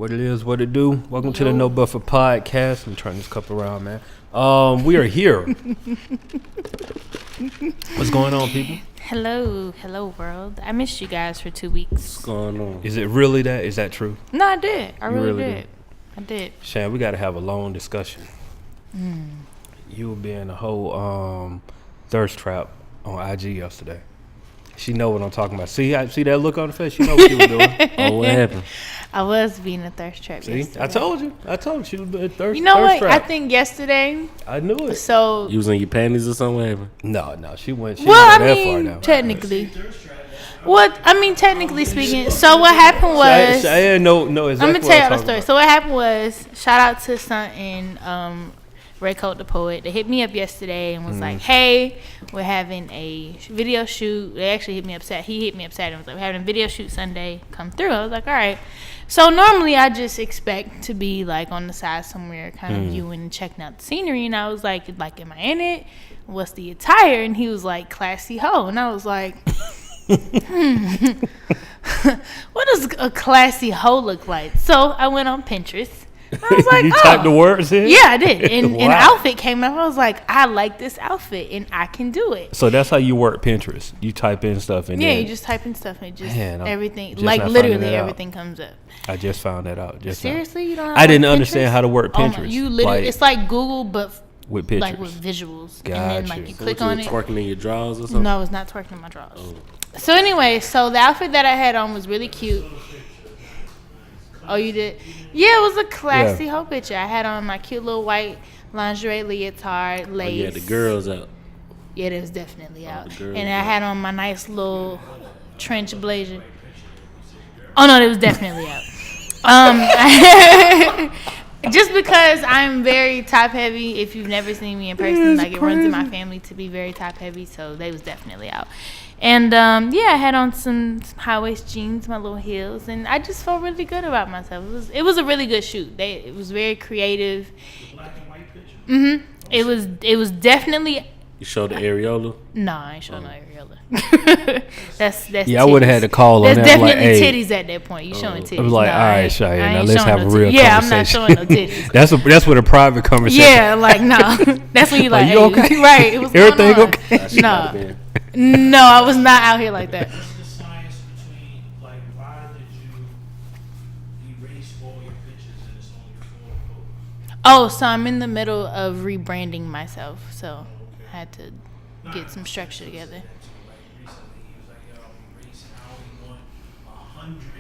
What it is, what it do. Welcome to the No Buffer Podcast. I'm turning this cup around, man. We are here. What's going on, people? Hello, world. I missed you guys for 2 weeks. What's going on? Is it really that? Is that true? No, I did. I really did. did. I did. Chiane, we got to have a long discussion. You were being a whole thirst trap on IG yesterday. She know what I'm talking about. See that look on her face? She know what she was doing. Oh, what happened? I was being a thirst trap yesterday. I told you she was a thirst You know thirst what? trap. I think yesterday. I knew it. So You was in your panties or something? What happened? No, she went. She well, didn't go that far I now. mean, technically. What I mean, technically speaking. So what happened was. Chiane, no, exactly. I'm gonna tell you the story. So what happened was, shout out to Stunt and Ray Coat the Poet. They hit me up yesterday and was like, "Hey, we're having a video shoot." They actually hit me up. He hit me up Saturday and was like, "We're having a video shoot Sunday. Come through." I was like, "All right." So normally I just expect to be like on the side somewhere, kind of viewing and checking out the scenery. And I was like, am I in it? What's the attire? And he was like, classy hoe. And I was like, what does a classy hoe look like? So I went on Pinterest. I was like, you typed the words in? Yeah, I did. And Wow. an outfit came up. I was like, I like this outfit and I can do it. So that's how you work Pinterest. You type in stuff and Yeah, then you just type in stuff and it just Man, I'm everything, just like not literally finding that out. everything comes up. I just found that out. Just now. Seriously, you don't know I didn't how to work understand Pinterest? how to work Oh my, Pinterest. you literally, like, it's like Google, but with pictures. like with visuals. Gotcha. And then like you So click what, on you it. was twerking in your drawers or something? No, it's not twerking in my drawers. So anyway, so the outfit that I had on was really cute. Oh, you did? Yeah, it was a classy whole picture. I had on my cute little white lingerie leotard, Oh, lace. yeah, the girls out. Yeah, it was definitely out. the girls And I had on my nice little trench blazer. Oh no, it was definitely out. Just because I'm very top heavy. If you've never seen me in person, like it runs in my family to be very top heavy, so they was definitely out. And I had on some high waist jeans, my little heels, and I just felt really good about myself. It was a really good shoot. It was very creative. Black and white picture. It was definitely. You showed the areola? No, I ain't showing no areola. that's Yeah, I would have had to call on That's that. definitely Like, hey, titties at that point. You showing titties? I was like, No, all I right, ain't- Chiane, I now ain't let's showing have a no real titties. Yeah, conversation. I'm not showing no titties. that's what a private conversation. Yeah, like no, that's when you like, Are you hey, okay? right? It was Everything going on. okay? No, I was not out here like that. What's the science between, like, why did you erase all your pictures and it's only 4 photos? Oh, so I'm in the middle of rebranding myself, so I had to get some structure together. Like, recently, he was like, yo, I'm erasing, I only want 100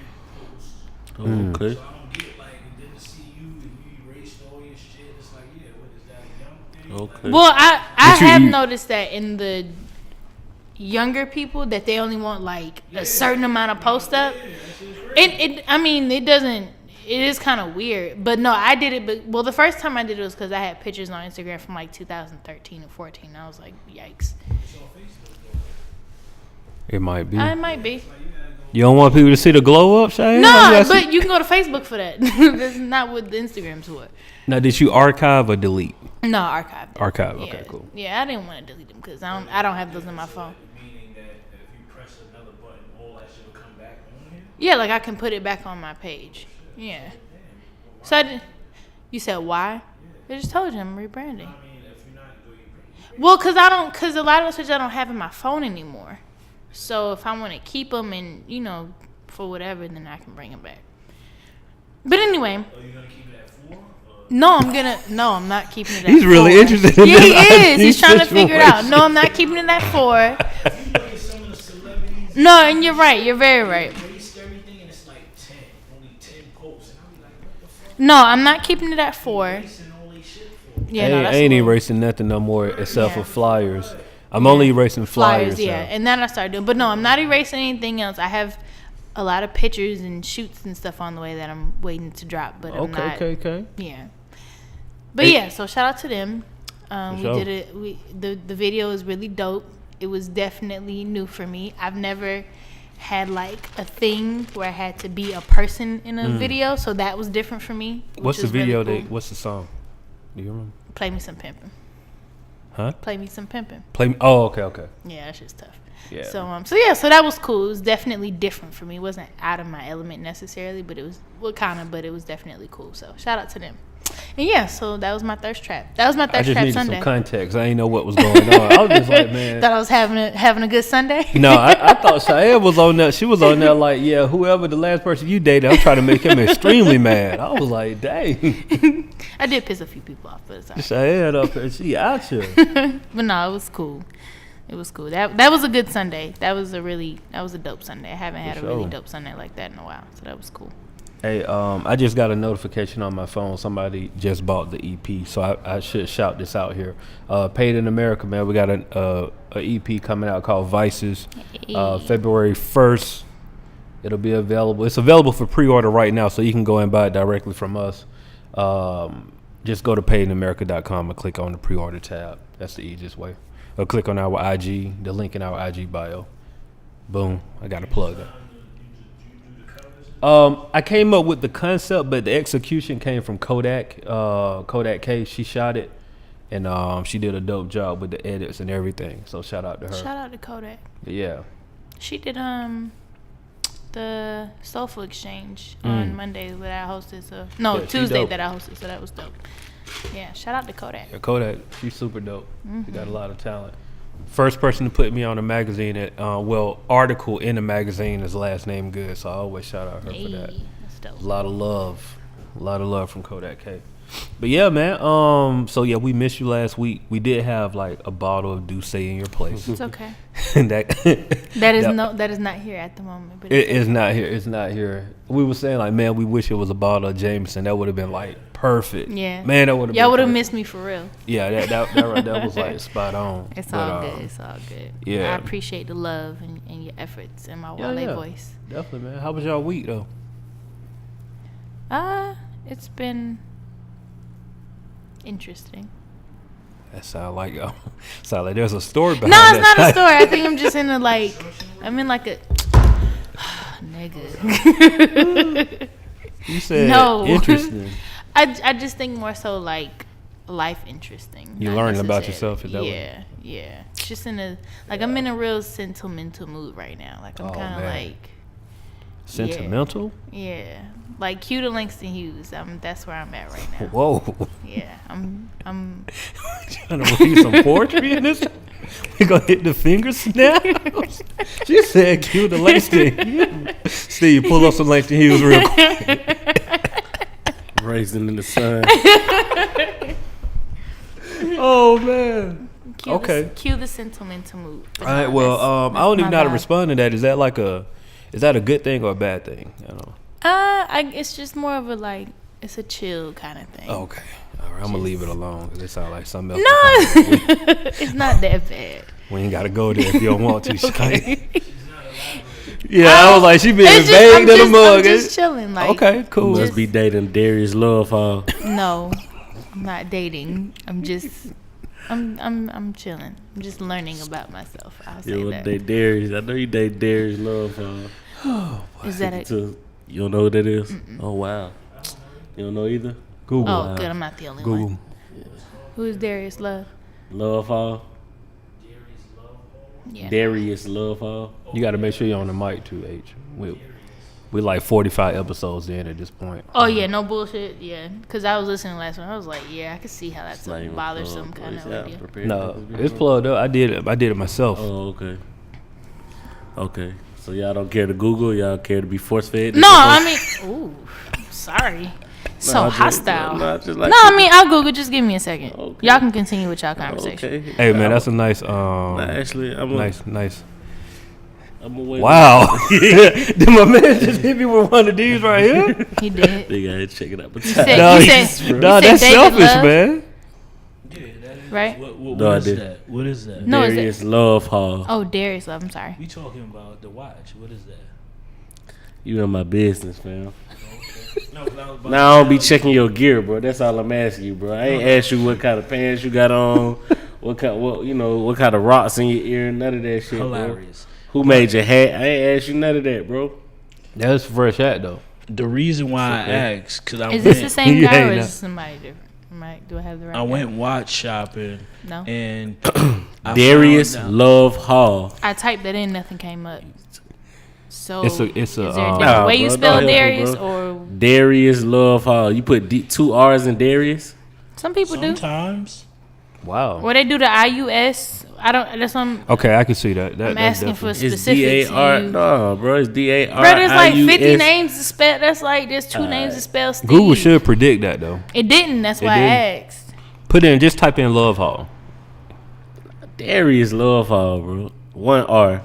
posts. Okay. So I don't get, like, we didn't see you, and you erased all your shit. It's like, yeah, what is that, a young thing? Okay. Well, I But you- have you- noticed that in the younger people that they only want like a certain amount of post up. I mean, it doesn't. It is kind of weird, but no, I did it. But well, the first time I did it was because I had pictures on Instagram from like 2013 and 14. I was like, yikes. It might be. It might be. You don't want people to see the glow up, Chiane? No, but you can go to Facebook for that. That's not what the Instagram's for. Now, did you archive or delete? No, archive. Archive. Yeah. Okay, cool. Yeah, I didn't want to delete them because I don't have those on my phone. Meaning that if you press another button, all that shit will come back on here? Yeah, like I can put it back on my page. Yeah. So you said why? I just told you I'm rebranding. I mean, if you're not doing it, Well, cause a lot of those pictures I don't have in my phone anymore. So if I want to keep them and for whatever, then I can bring them back. But anyway, are you going to keep it at 4? no, I'm not keeping it at He's really 4. interested in Yeah, he this is. He's trying to figure it out. situation. No, I'm not keeping it at 4. You look at some of the celebrities, No, and you're right. You're very right. they erase everything, and it's like 10, only 10 posts. And I'll be like, what the fuck? No, I'm not keeping it at 4. Erasing all these shit for? Yeah, no, I that's ain't a little- erasing nothing no more except Yeah. for flyers. I'm only erasing flyers. yeah, now. and then I started doing. But no, I'm not erasing anything else. I have a lot of pictures and shoots and stuff on the way that I'm waiting to drop. But I'm not. Okay. Yeah. But Hey. yeah, so shout out to them. We sure. did it. The video is really dope. It was definitely new for me. I've never had like a thing where I had to be a person in a video, so that was different for me. What's the which is really video? cool. What's the song? Do you remember? Play Me Some Pimpin'. Huh? Play Me Some Pimpin'. Play. Oh, okay. Yeah, that shit's tough. Yeah. So that was cool. It was definitely different for me. It wasn't out of my element necessarily, but it was but it was definitely cool. So shout out to them. And yeah, so that was my thirst trap. That was my I thirst just trap needed Sunday. some context. I didn't know what was going on. I was just like, man. Thought I was having a good Sunday. No, I thought Chiane was on there. She was on there like, yeah, whoever the last person you dated, I'm trying to make him extremely mad. I was like, dang. I did piss a few people off, but it's all right. Chiane up there, she out here. But no, it was cool. It was cool. That was a good Sunday. That was a dope Sunday. I haven't had a really dope Sunday like that in a while, so that was cool. Hey, I just got a notification on my phone. Somebody just bought the EP, so I should shout this out here. Paid in America, man. We got a EP coming out called Vices, February 1st. It'll be available. It's available for pre-order right now, so you can go and buy it directly from us. Just go to paidinamerica.com and click on the pre-order tab. That's the easiest way. Or click on our IG, the link in our IG bio. Boom. I got to plug that. I came up with the concept, but the execution came from Kodak Case. She shot it, and she did a dope job with the edits and everything. So shout out to her. Shout out to Kodak. But yeah. She did the Soulful Exchange on Monday that I hosted. So Tuesday that I hosted. So that was dope. Yeah, shout out to Kodak. Yeah, Kodak, she's super dope. She got a lot of talent. First person to put me on a magazine article in a magazine is Last Name Good, so I always shout out her for that. That's dope. A lot of love from Kodak Case. But yeah, man. So yeah, we missed you last week. We did have like a bottle of Douce in your place. It's okay. that is not here at the moment. But it is not here. It's not here. We were saying like, man, we wish it was a bottle of Jameson. That would have been like perfect. Yeah. Man, that would have. Y'all would have missed me for real. Yeah, that was like spot on. It's all good. It's all good. Yeah. I appreciate the love and your efforts and my Wale voice. Definitely, man. How was y'all week though? It's been interesting. That sound like there's a story behind No, that. it's not a story. I think I'm just in a nigga. You said No. interesting. I just think more so like life interesting. You not learning about necessarily- yourself, is that what- Yeah. Just I'm in a real sentimental mood right now. Like I'm kind of man. like Sentimental? yeah. Like cue to Langston Hughes. That's where I'm at right now. Whoa. Yeah. I'm Trying to read some poetry in this? We gonna hit the finger snaps? She said cue the Langston. Steve, pull up some Langston Hughes real quick. Raisin in the sun. Oh man. Cue the sentimental mood. But All right, no, well, that's I don't even my know how to vibe. respond to that. Is that a good thing or a bad thing? I don't know. It's just more of it's a chill kind of thing. Okay. All right, I'm gonna leave it alone because it sounds like something else. No, it's not that bad. We ain't gotta go there if you don't want to. Okay. Yeah, I was like, she being It's just- vague to the I'm mug. just chilling. Like, Okay, cool. Must be dating Darius Love, huh? no, I'm not dating. I'm just, I'm chilling. I'm just learning about myself. I'll say You that. date Darius. I know you date Darius Love, huh? Is that a? You don't know who that is? Oh wow. You don't know either? Google. Oh, good. I'm not the only Google. one. Who is Darius Love? Love, huh? Yeah. Darius Love, huh? You got to make sure you're on the mic too, H. We like 45 episodes in at this point. Oh yeah, no bullshit. Yeah, because I was listening last one. I was like, yeah, I could see how that's Like, a bothersome kind of idea. No, it's plugged up. I did it myself. Oh, okay. Okay. So y'all don't care to Google? Y'all care to be force fed? No, I mean, ooh, sorry. So hostile. I mean, I'll Google. Just give me a second. Okay. Y'all can continue with y'all conversation. Okay. Hey man, that's a nice Actually, nice. I'm gonna wait. Wow. Did my man just hit me with one of these right here? He did. They gotta check it out. You said that's David selfish, Love? man. Yeah, that is. Right? No, What I is didn't. that? What is that? No, is it? Darius Love, huh? Oh, Darius Love. I'm sorry. We talking about the watch. What is that? You in my business, fam. No, but I was about Now I don't be to tell checking your gear, bro. That's all I'm asking you, bro. I ain't ask you what kind of pants you got on, what kind of rocks in your ear, none of that shit, bro. hilarious. Who made your hat? I ain't asked you none of that, bro. That's a fresh hat though. The reason why Okay. I asked, because I Is this the went, same Yeah, guy or no. is this somebody different? Do I have the right I guy? went watch shopping No. and Darius Love Hall. I typed that in, nothing came up. So It's a is there a nah, different way you bro, spell don't help me, Darius bro. or Darius Love Hall. You put 2 R's in Darius? some people do? Sometimes. wow. Or they do the IUS. I don't. That's some. Okay, I can see that. I'm asking for It's specifics. D-A-R. No, bro. It's D-A-R. Bro, there's like 50 names to spell. That's like there's 2 names to spell. Steve. Google should predict that though. It didn't. That's why I asked. Just type in Love Hall. Darius Love Hall, bro. 1 R.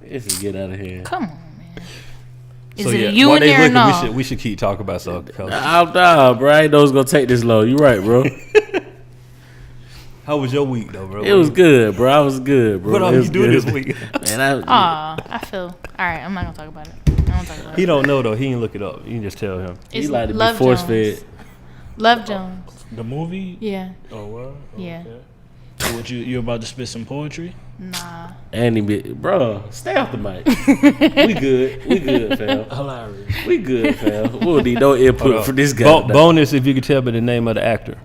Let's get out of here. Come on, man. Is So, it yeah, a you while in they there or looking, no? we should keep talking about stuff. Nah, bro. I ain't know it was going to take this long. You right, bro. How was your week though, bro? It was good, bro. I was good, bro. What all It you was doing good. this week? Man, I feel. All right, I'm not gonna talk about it. I don't talk about He it. don't know though. He didn't look it up. You can just tell him. he It's like to be Love force Jones. fed. Love Jones. The movie? Yeah. Oh, what? Yeah. So what you about to spit some poetry? Nah. And he be, bro, stay off the mic. We good, fam. Hilarious. We good, fam. We'll need no input for this guy. Bonus if you could tell me the name of the actor.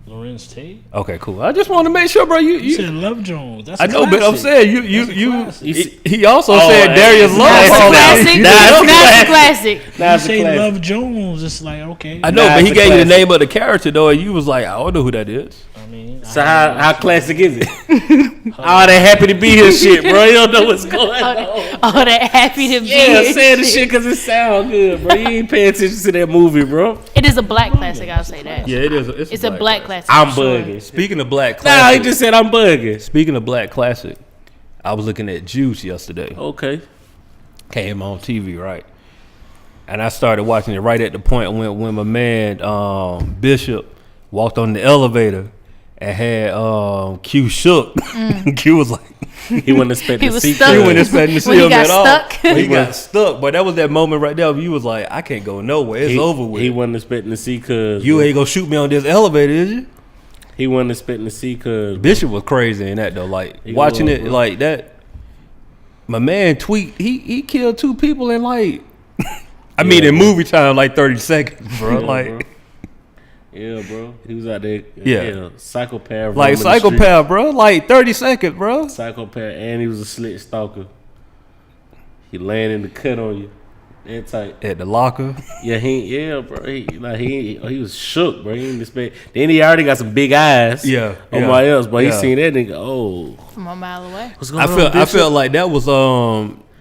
Lorenz Tate? Okay, cool. I just wanted to make sure, bro. You said Love Jones. That's I a know, but I'm classic. saying you. classic. He also Oh, said Darius Love That's a Hall. classic. That's a classic. You That's a say classic. Love Jones, it's like, okay. I know, Nah, but it's he a gave you the classic. name of the character though, and you was like, I don't know who that is. I mean, So how classic is it? All that happy to be here shit, bro. You don't know what's going on. Oh, that happy to be Yeah, here saying the shit. shit because it sound good, bro. You ain't paying attention to that movie, bro. It is a black classic. I'll say that. Yeah, it is. It's a black classic. I'm for sure. bugging. Speaking of black Nah, classic, he just said I'm bugging. speaking of black classic, I was looking at Juice yesterday. Okay. Came on TV, right? And I started watching it right at the point when my man Bishop walked on the elevator and had Q shook. Q was like, He wasn't expecting He to was see stuck. he Cuz. wasn't expecting to see When he him got at all. stuck. When he got stuck, but that was that moment right there. You was like, I can't go nowhere. It's over with. He wasn't expecting to see Cuz. You ain't gonna shoot me on this elevator, is you? He wasn't expecting to see Cuz. Bishop was crazy in that though. Like He watching was, it bro. like that. My man tweet. He killed 2 people in like. I mean, in movie time, like 30 seconds, bro. Yeah, like. bro. Yeah, bro. He was out there. Yeah. Psychopath. Like roaming the street. psychopath, bro. Like 30 seconds, bro. Psychopath, and he was a slick stalker. He laying in the cut on you. That tight. At the locker. Yeah, bro. He was shook, bro. He didn't expect. Then he already got some big eyes. Yeah, On yeah, my else, but yeah. he seen that nigga. Oh, From a mile away. what's going on? I Bishop? felt like that was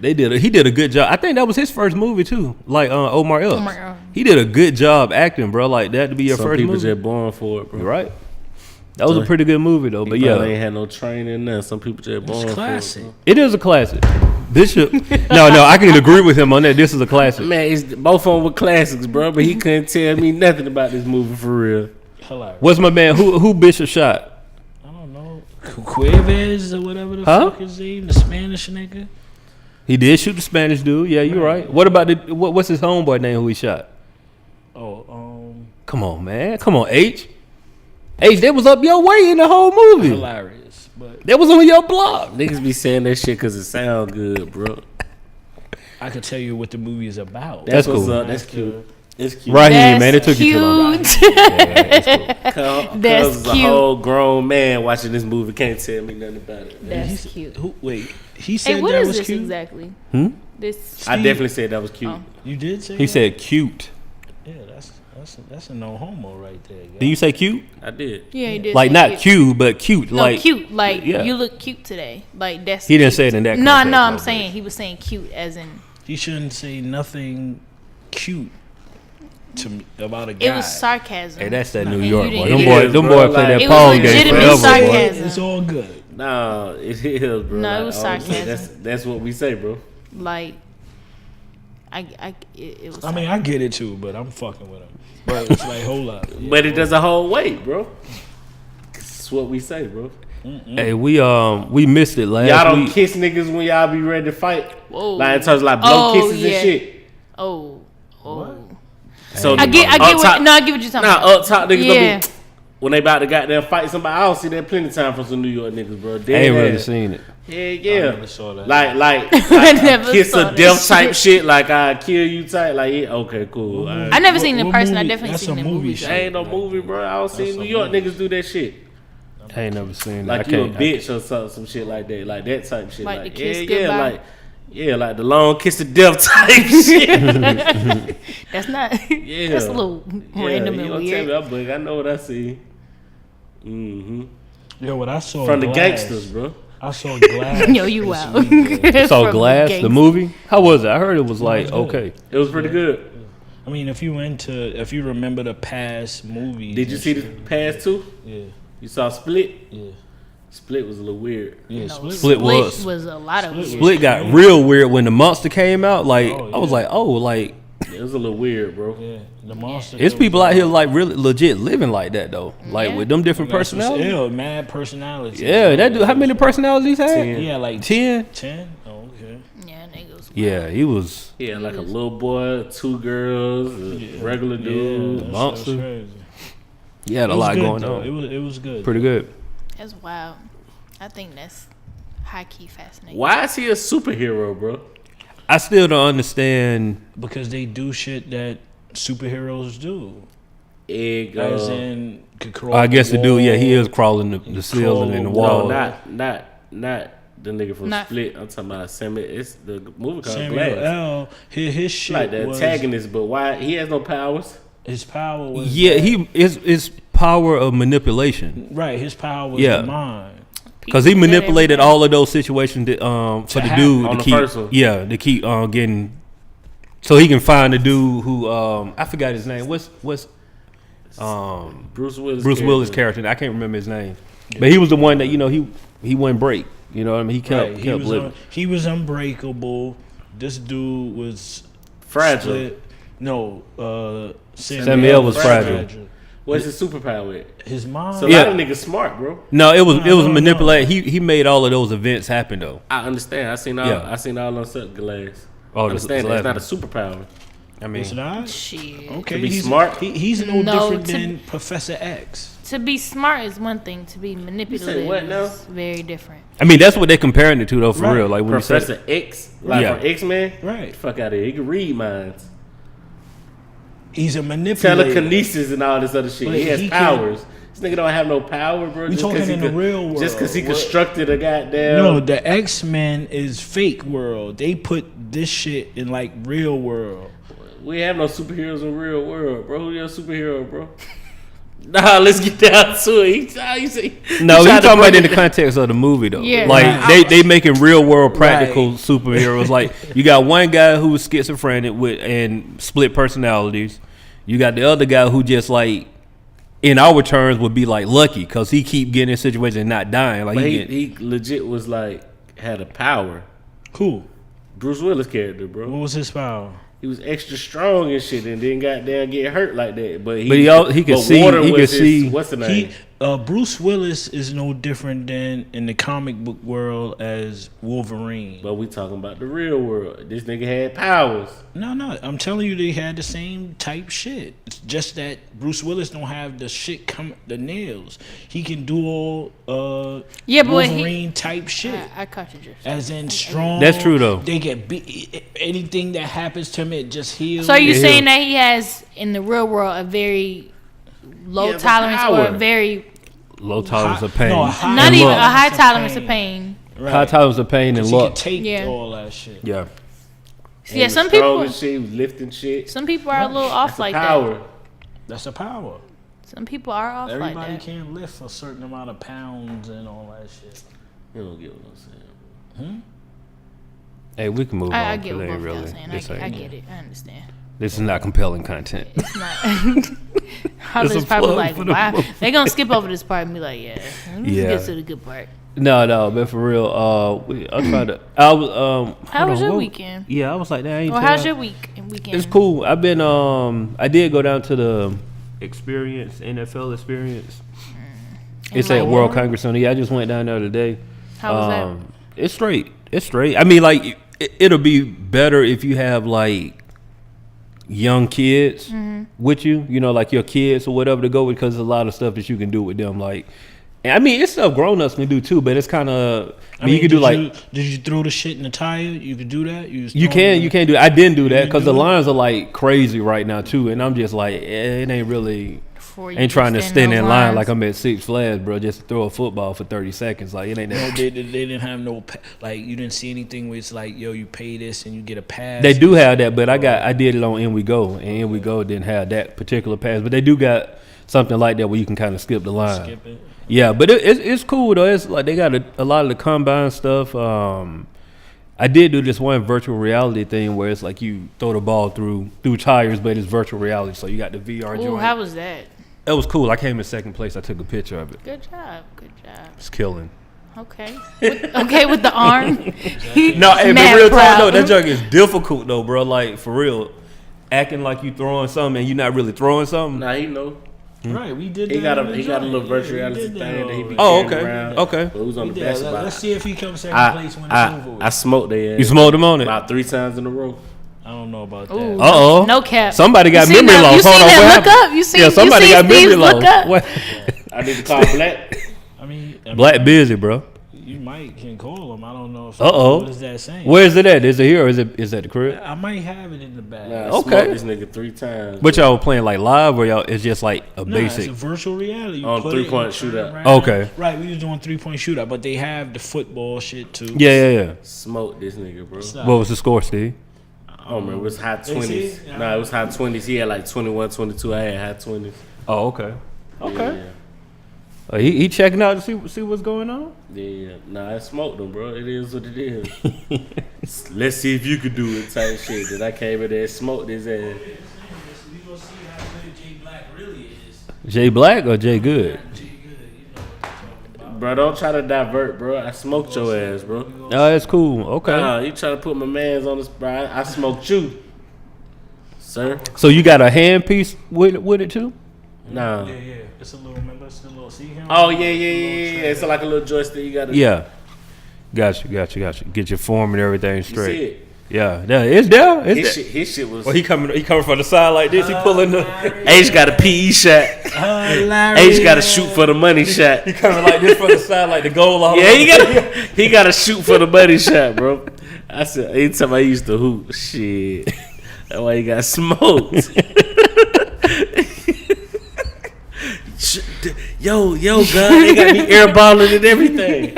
he did a good job. I think that was his first movie too. Like Omar Epps. Omar Epps. He did a good job acting, bro. Like that to be your Some first people movie. just born for it, bro. You're right. That was So a pretty good movie though. But He probably yeah, ain't had no training. Nothing. Some people just born It's for classic. it. it is a classic. Bishop. No, I can agree with him on that. This is a classic. Man, it's both of them were classics, bro. But he couldn't tell me nothing about this movie for real. Hilarious. What's my man? Who Bishop shot? I don't know. Cuevas or whatever the Huh? fuck his name, the Spanish nigga. He did shoot the Spanish dude. Yeah, you're right. What about what's his homeboy name who he shot? Oh, Come on, man. Come on, H. H, that was up your way in the whole movie. hilarious. But That was on your block. Niggas be saying that shit because it sound good, bro. I could tell you what the movie is about. That's what's cool. up. That's cute. It's cute. Right That's man. It took you too long. cute. That's That's a cute. whole grown man watching this movie. Can't tell me nothing about it. That's cute. Wait, he said Hey, what that is was this cute. exactly? Hmm? This. I definitely said that was cute. Oh. You did say He that? said cute. Yeah, that's a no homo right there. Guy. Did you say cute? I did. Yeah, he did. Like say not cute. cute, but cute. No, like cute. Like yeah. you look cute today. Like that's. He didn't cute. say it in that No, context, no. I'm though, saying he was saying cute as in. He shouldn't say nothing cute to me about a guy. It was sarcasm. Hey, that's that New And York you boy. didn't Them get boy, it. them bro, boy play like- that It Paul was game legitimate forever, boy. sarcasm. It's all good. Nah, it is, bro. No, it was Like, honestly, sarcasm. That's what we say, bro. Like, it was. I mean, I get it too, but I'm fucking with him. But it's like, hold up. Yeah, But it doesn't hold weight, bro. That's what we say, bro. Hey, we missed it last Y'all don't week. kiss niggas when y'all be ready to fight. Whoa. Like in terms of like blow Oh, kisses yeah. and shit. Oh. So I get up what. top- No, I get what you're talking Nah, about. up top niggas Yeah. don't be when they about to goddamn fight somebody. I don't see that plenty of time from some New York niggas, bro. I ain't really ass. seen it. Yeah. never saw that. Like I never kiss saw a that death type shit. shit. Like I kill you type. Like yeah, okay, cool. All right. I never seen it in What person. I movie? definitely That's seen a it in movie movies. shit. That ain't no movie, bro. I don't see That's New a York movie. niggas do that shit. I ain't never seen Like that. you a bitch or some shit like that. Like that type shit. Like Like, the kiss yeah, goodbye? like the long kiss of death type shit. That's not. Yeah. That's a little random you and don't weird. tell me I bug. I know what I see. Yo, what I saw From the Glass. gangsters, bro. I saw Glass. Yo, you this out. weekend. So From Glass, gangs. the movie. How was it? I heard it was like it was good. okay. It was pretty good. I mean, if you remember the past movies. Did you and see the shit, past two? Yeah, You saw Split? yeah, Split was a little weird. yeah. No, Split was. was a lot of weird. Split got real weird when the monster came out. Like Oh, I was yeah. like, oh, like It was a little weird, bro. Yeah, the monster. it's people out here like really legit living like that though. Like Yeah. with them different personalities. Ill, mad personalities. Yeah, that dude. How many personalities had? 10. Yeah, like 10? 10. Oh, okay. Yeah, niggas. Yeah, he was. Yeah, like a little boy, 2 girls, a regular dude. Yeah, monster. that's crazy. He had a It was lot good, going though. on. It was good. Pretty good. That's wild. I think that's high key fascinating. Why is he a superhero, bro? I still don't understand. Because they do shit that superheroes do. Egg, As in, could crawl I guess the the dude, yeah, he wall. is crawling the ceiling and the No, wall. not the nigga from Not- Split. I'm talking about Samuel. It's the movie called Samuel Glass. L. His shit Like the was, antagonist, but why he has no powers? his power was Yeah, he is power of manipulation. right. His power was Yeah. the mind. Because he manipulated all of those situations that, for the happen dude on to the keep, first one. yeah, to keep getting, so he can find the dude who I forgot his name. What's Bruce Willis. Willis' character? I can't remember his name, but he was the one that he wouldn't break. You know what I mean? He kept Right. kept living. He was unbreakable. This dude was Fragile. split. No, Samuel was fragile. What's his superpower with? His mind. So a Yeah. lot of niggas smart, bro. No, it was No. manipulated. He made all of those events happen though. I understand. I seen all. Yeah. I seen all on Glass. Oh, I understand. That's not a superpower. I mean, Is it not? Shit. Okay, To be he's smart? He's no, No, different to- than Professor X. To be smart is one thing. To be manipulative what now? is very different. I mean that's what they're comparing it to though, for Right. real. Like when Professor X, like Yeah. from X-Men. Right. Fuck out of here. He can read minds. He's a manipulator. Telekinesis and all this other shit. But He has he powers. This nigga don't have no power, bro. We talking in the real world. Just because he constructed a goddamn. No, the X-Men is fake world. They put this shit in like real world. We have no superheroes in real world, bro. Who your superhero, bro? Nah, let's get down to it. You see, No, he you tried to talking about break in the it- context of the movie though. Yeah. Like Right. they making real world practical Right. superheroes. Like you got one guy who's schizophrenic with and split personalities. You got the other guy who just like in our terms would be like lucky because he keep getting in situations and not dying. Like But he, he legit was like had a power. Cool. Bruce Willis character, bro. What was his power? He was extra strong and shit, and then goddamn get hurt like that. But he could but see- water he was could see- What's the name? Bruce Willis is no different than in the comic book world as Wolverine. But we talking about the real world. This nigga had powers. No, I'm telling you, they had the same type shit. It's just that Bruce Willis don't have the shit the nails. He can do all Yeah, but Wolverine type shit. I caught you just. As in strong. That's true, though. They get beat. Anything that happens to him, it just heals. So are you Yeah. saying that he has in the real world a very low Yeah, the tolerance or a power. very low tolerance of pain. No, a high not And even luck. a high tolerance pain. of pain? Right. High tolerance of pain and 'Cause he can luck. take Yeah. all that shit. Yeah, He Yeah, was some strong people. and shit. He was lifting shit. Some people are a little off That's like power. that. That's a power. Some people are off Everybody like that. can't lift a certain amount of pounds and all that shit. You don't get what I'm saying. hey, we can move on. I get 'cause what it ain't both y'all really- saying. this I ain't- get it. I understand. This is not compelling content. It's not. I It's was a probably plug like, for the why? movie. They gonna skip over this part and be like, yeah, let's Yeah. get to the good part. No, but for real, I tried to. I was How hold was on, your what- weekend? Yeah, I was like, that ain't. Well, tell how's y'all. your week and weekend? It's cool. I've been I did go down to the NFL experience. It's like at World what? Congress Center. Yeah, I just went down there today. How was that? It's straight. It's straight. I mean, like it'll be better if you have like young kids with you. You know, like your kids or whatever to go with, because there's a lot of stuff that you can do with them. Like, and I mean, it's stuff grown ups can do too, but it's kind of. I mean, you can do like. Did you throw the shit in the tire? You could do that. You can do. I didn't do that because the do it? lines are like crazy right now too, and I'm just like, it ain't really. before you Ain't trying to stand stand those in line lines. like I'm at Six Flags, bro, just to throw a football for 30 seconds. Like, it ain't No, that. they didn't have no like you didn't see anything where it's like, yo, you pay this and you get a pass. They do have that, but I did it on In We Go, and In We Go didn't have that particular pass. But they do got something like that where you can kind of skip the line. Skip it. Yeah, but it's cool though. It's like they got a lot of the combine stuff. I did do this one virtual reality thing where it's like you throw the ball through tires, but it's virtual reality. So you got the VR Ooh, joint. how was that? It was cool. I came in second place. I took a picture of it. Good job. Good job. It's killing. Okay. Okay with the arm. No, hey, but Mad real proud. talk though, that junk is difficult though, bro. Like for real, acting like you throwing something and you not really throwing something. Nah, he know. Right, we did. He that got in a the he got a joint. little virtual Yeah, we reality did thing that that he be Oh, carrying okay. around. Okay. But it was on We the did. basketball. Let's see if he comes second place when it's over with. I smoked their You ass smoked them on it. about 3 times in a row. I don't know about that. Ooh, Uh-oh. no cap. Somebody got You seen memory that- loss. You Hold seen on, that what look happened? up? You seen? Yeah, somebody you seen got memory Steve's loss. look up? What? I need to call Black. I mean, Black busy, bro. you might can call him. I don't know. If Uh-oh. What is that saying? Where is it at? Is it here or is it at the crib? I might have it in the bag. Nah, I Okay. smoked this nigga 3 times. But y'all playing like live or y'all? It's just like a Nah, it's basic. a virtual reality. You On put it, 3-point you turn shootout. around. Okay. Right, we was doing 3-point shootout, but they have the football shit too. Yeah. Smoked this nigga, bro. Stop. What was the score, Steve? I don't remember. It was high Is it? 20s. Yeah. Nah, it was high 20s. He had like 21, 22. I had high 20s. Oh, okay. Okay. Yeah. He checking out to see what's going on. Yeah. Nah, I smoked him, bro. It is what it is. Let's see if you could do it type shit. That I came in there and smoked his ass. We gonna see how good Jay Black really is. Jay Black or Jay Good? Jay Good, you know what I'm talking about. Bro, don't try to divert, bro. I smoked your ass, bro. Oh, that's cool. Okay. Nah, you try to put my mans on the spot. I smoked you, sir. So you got a hand piece with it too? Nah. Yeah. It's a little. Remember, it's a little. See him? Oh yeah. It's like a little joystick. You gotta. Yeah. Got you. Get your form and everything You see straight. it? Yeah. It's there. It's there. His shit was. Well, he coming from the side like this. He pulling the. H got a PE shot. Larry. H got to shoot for the money shot. He coming like this from the side like the goal. All Yeah, he got to shoot for the money shot, bro. I said anytime I used to hoop, shit. That's why he got smoked. yo, God, they got me airballing and everything.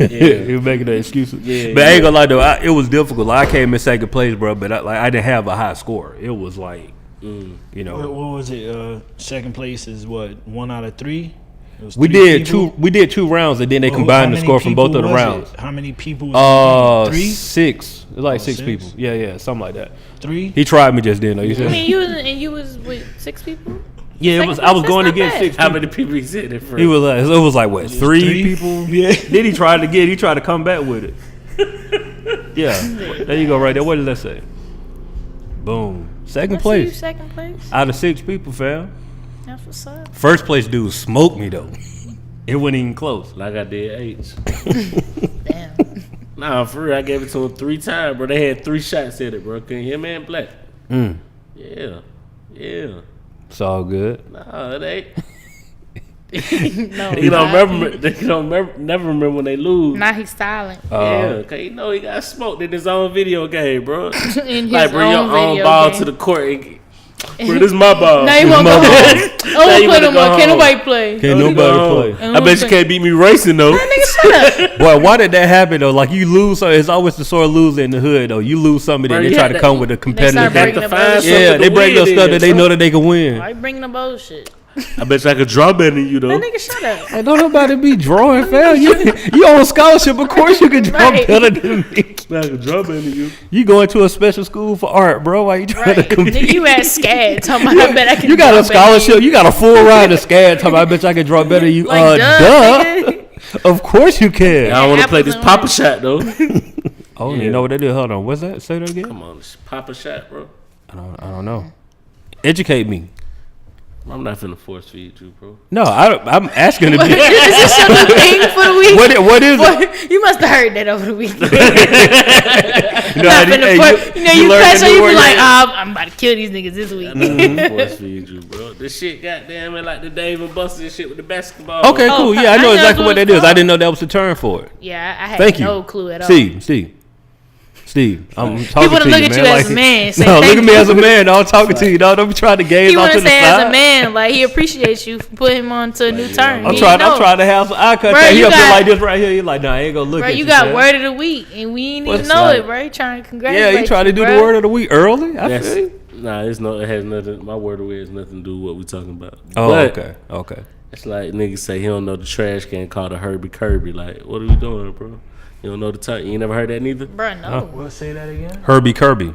Yeah. He was making the excuses. Yeah, But I ain't gonna lie though, it was difficult. Like, I came in second place, bro. But I didn't have a high score. It was like, you What, know, what was it? Second place is what? 1 out of 3. It was we 3 did people? two. We did 2 rounds, and then they Well, combined how the many score from both of people the was rounds. it? How many people? Was it? 3? 6. It's like 6 6? people. Yeah, something like that. 3. He tried me just then though. You I said, mean, you was with 6 people. yeah, it was. I was That's going not against bad. 6 How people. many people he said it for? He was like, it was like what, 3 3? people? Yeah. Then he tried to come back with it. Yeah, there you go, right there. What did that say? Boom, second Let's see you place second place. out of 6 people, fam. That's what's up. First place dude smoked me though. It wasn't even close. Like I did H. Damn. Nah, for real, I gave it to him 3 times, bro. They had 3 shots at it, bro. Can you hear me in Black? Yeah. It's all good. Nah, it ain't. No, They don't remember. They don't never remember when they lose. Now he's silent. Yeah, cause you know he got smoked in his own video game, bro. In his Like bring your own own video ball game. to the court. Bro, this is my ball. Now you won't go home. Now Oh, you we'll put wanna him go on. Can't home. nobody play. Can't Go nobody home. play. I bet you can't beat me racing though. Nigga, shut up. Boy, why did that happen though? Like you lose, so it's always the sore loser in the hood though. You lose something, Bro, then they you try had to to- come with a competitive. start Had breaking to up find other something Yeah, to they break win up stuff in, that they son. know that they can win. Why you bringing the bullshit? I bet you I could draw better than you though. That nigga, shut up. Hey, don't nobody be drawing, fam. You on scholarship, of course you can draw Right. better than me. I could draw better than you. You going to a special school for art, bro? Why you trying Right. to compete? Nigga, you at SCAD talking about I bet I can You got draw a better scholarship. You got a full ride to SCAD. Talking about, I bet you I can draw better than you. Like, duh, nigga. Of course you I can. don't want to play apples this and Papa oranges. shot though. Oh, you know what they did? Hold on. What's that? Say that again. Come on, this Papa shot, bro. I don't know. Educate me. I'm not finna force feed you, bro. No, I'm asking to be. Is this your new thing for the week? What is it? Boy, you must have heard that over the weekend. You know, Not hey, finna you- put- you know, you learn catch the her, new you word, be like, yeah. I'm about to kill these niggas this week. Force feed you, bro. This shit, goddamn, it like the Dave and Buster shit with the basketball. Okay, Oh, cool. Yeah, I I know know exactly what what it's that is. I called. didn't know that was the term for it. Yeah, I had Thank you. no clue at all. See. Steve, I'm He talking wanna to look you, at man. you as a man. Say No, look thank at me you. as a man. I'm talking to you. Don't be trying to gaze He off want to to the say side. as a man, like he appreciates you for putting him on to a new term. I'm He trying know. to have some eye contact. Bruh, He you up here got- like this right here. He like, nah, I ain't gonna look Bro, at you. you got fam. word of the week, and we ain't even What's know like- it, bro. You trying to congratulate Yeah, he trying to do bro. the word of the week early. I That's, feel you. nah, it's no. It has nothing. My word away has nothing to do with what we talking about. Oh, But okay. it's like niggas say he don't know the trash can called a Herby Curby. Like, what are we doing, bro? You don't know the type. You ain't never heard that neither. Bro, no. What? Say that again? Herby Curby.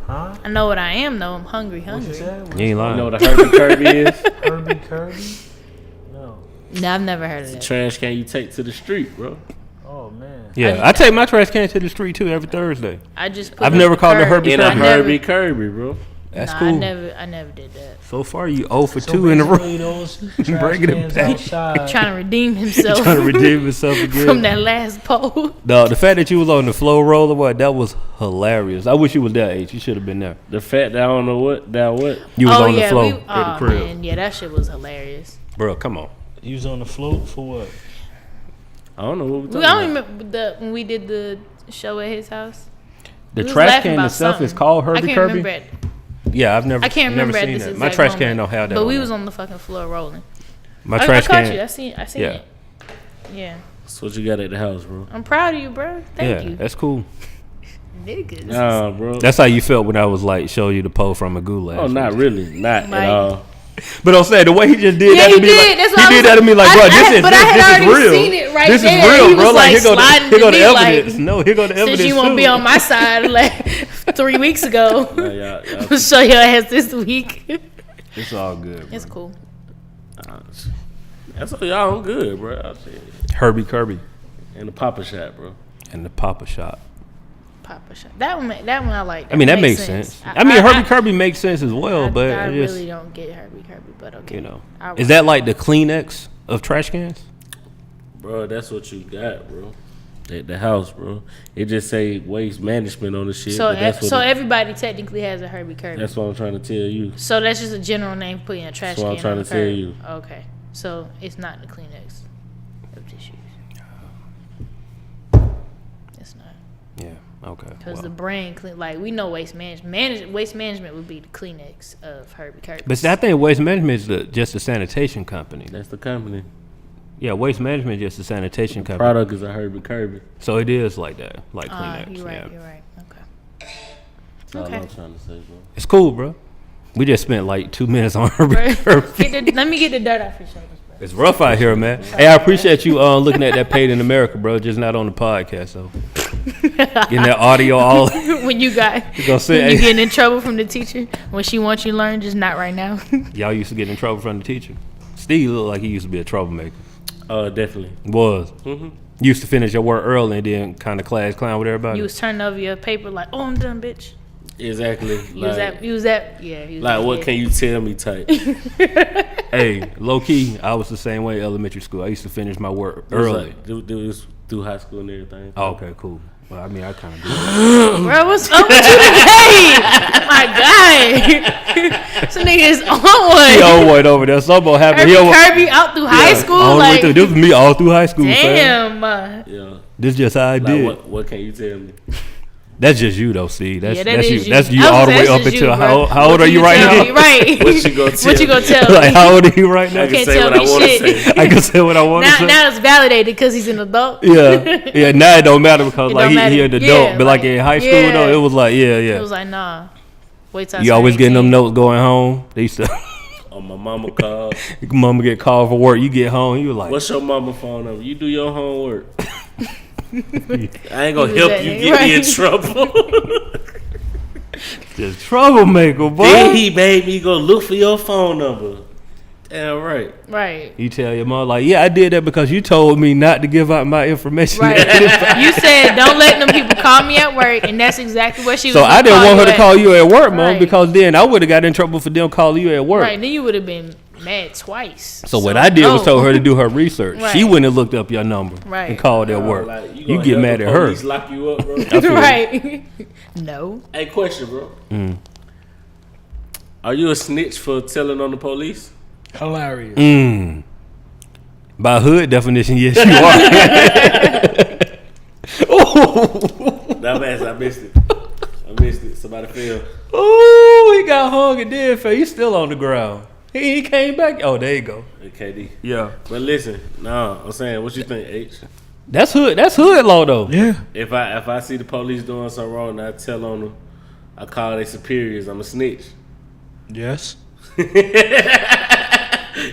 Huh? I know what I am, though. I'm hungry. What you said? You ain't You lying. know what a Herby Curby is? Herby Curby? No. No, I've never heard of that. Trash can you take to the street, bro. Oh man. Yeah, I take my trash can to the street too every Thursday. I just put I've up never the called it curb. Herbie In a I never- Herby Curby, bro. That's nah, cool. I never did that. So far, you 0 for So 2 in a row. basically those trash Bringing it cans back. outside. Trying to redeem himself Trying to redeem himself again. from that last poll. No, the fact that you was on the flow roller, what that was hilarious. I wish you was there, H. You should have been there. The fact that I don't know what You was oh on yeah, the flow we, at the oh crib, man, yeah, that shit was hilarious. bro. Come on. You was on the float for what? I don't know what we I talking don't about. remember when we did the show at his house. The We was trash laughing can about itself is something. called I Herbie can't Curby. remember it. Yeah, I've never. I can't remember never at seen this that. exact My trash moment. can don't have that. But on we it. was on the fucking floor rolling. My I trash caught can. you. I seen Yeah. it. Yeah. That's what you got at the house, bro. I'm proud of you, bro. Thank Yeah, you. that's cool. Niggas. Nah, bro. That's how you felt when I was like show you the pole from a goulash. Oh, not really. Not Like- at all. But I'm saying the way he just did Yeah, that he to me, did. like, That's he what I did was- that to me like, bro, I this had- is but I had this is already real. seen it right this there. is real, He bro. was, Like, like, here go sliding the to me, evidence. like, No, here go the evidence. Since you won't too. be on my side like 3 weeks ago, Nah, y'all I'll show your ass this week. It's all good. It's Bro. cool. that's all y'all. I'm good, bro. I'll say it. Herbie Curby In the Papa Shop, bro. and the Papa Shop. Papa shot. That one I like. I mean, that makes sense. I mean, Herbie Curby makes sense as well, but I it just, really don't get Herby Curby, but okay. you know, I is that like the Kleenex of trash cans? Bro, that's what you got, bro. At the house, bro. It just say waste management on the shit. so? but that's what So it- everybody technically has a Herby Curby. that's what I'm trying to tell you. So that's just a general name for putting a trash That's what can I'm trying on to the tell curb. you. Okay, so it's not the Kleenex of tissues. It's not Yeah. Okay. because well. the brand like we know waste management. Waste management would be the Kleenex of Herby Curby. But see, I think Waste Management is just a sanitation company. That's the company. Yeah, Waste Management is just a sanitation company. Product is a Herby Curby. So it is like that, like Kleenex. You're right. Yeah. You're right. Okay. That's all Okay. I'm trying to say, bro. It's cool, bro. We just spent like 2 minutes on Herbie Bro, Curby. let me get the dirt off your shoulders, bro. It's rough out here, man. Hey, I appreciate you looking at that Paid in America, bro. Just not on the podcast, so getting that audio all. When you got gonna say, when you hey. getting in trouble from the teacher when she wants you to learn, just not right now. Y'all used to get in trouble from the teacher. Steve looked like he used to be a troublemaker. Definitely. Was. Mm-hmm. Used to finish your work early and then kind of class clown with everybody. You was turning over your paper like, oh, I'm done, bitch. Exactly. You was that. Yeah. You was Like, that what kid. can you tell me type? Hey, low key, I was the same way in elementary school. I used to finish my work early. Do this through high school and everything. Oh, okay, cool. Well, I mean, I kind of do that. Bro, what's up with you today? My God. This nigga is on He one. on one over there. Something happened. Herby He on Curby out through high school? all the way Like, through. This was me all through high school, fam. damn. Yeah. This just how I Like, did. what can you tell me? That's just you, though, see. That's, Yeah, that that's is you. That's you I was all the gonna way say, up that's until you, how bro. old What are you right tell now? me? Right. What you gonna tell What you me? gonna tell Like, me? how old are you right now? I can't can say tell what I me want to shit. say. I can say what I want to Now, say. now it's validated because he's an adult. Yeah, now it don't matter because It like don't he matter. an adult, Yeah, but like like, in high school yeah. though, it was like It yeah. was like, nah. Wait till I You turn always getting 18. them notes going home. They used to, Oh, my mama called. mama get called for work. You get home, you like, What's your mama phone number? You do your homework. I ain't gonna was help that you nigga, get me in right? trouble. just troublemaker, boy. Then he made me go look for your phone number. Damn right. Right. You tell your mom like, yeah, I did that because you told me not to give out my information. Right. You said don't let them people call me at work, and that's exactly what she was. So I didn't want her to call you at work, mom, Right. because then I would have got in trouble for them calling you at work. Right. Then you would have been mad twice. So what I did was no. told her to do her research. Right. She wouldn't have looked up your number Right. and called at work. Like, you gonna get help mad the at her. police lock you up, bro. feel you. Right. No. Hey, question, bro. Are you a snitch for telling on the police? Hilarious. By hood definition, yes, you are. I missed it. Somebody fell. Ooh, he got hung and then fell. He's still on the ground. He came back. Oh, there you go. KD. Yeah. But listen, I'm saying, what you think, H? That's hood law though. Yeah. If I see the police doing something wrong and I tell on them, I call their superiors, I'm a snitch. Yes.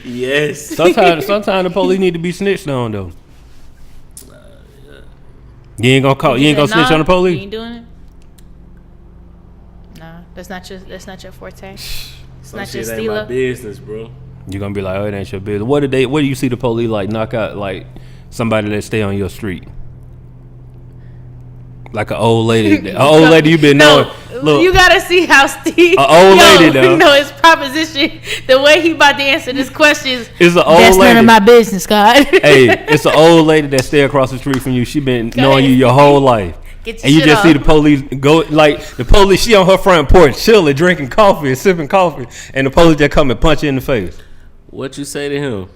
Yes. Sometimes the police need to be snitched on though. You ain't gonna snitch on the You police? ain't doing it. Nah, that's not your forte. It's Some not your shit ain't my stilo. business, bro. You're gonna be like, oh, it ain't your business. What do you see the police like knock out like somebody that stay on your street? Like an old lady. An old lady you been knowing. Look, You gotta see how Steve. old lady, though. No, his proposition, the way he about to answer this question it's an old that's lady. none of my business, God. Hey, it's an old lady that stay across the street from you. She been knowing you your whole life. Get your And you shit just see off. the police go, like, the police, she on her front porch, chilling, drinking coffee and sipping coffee. And the police just come and punch you in the face. What you say to him?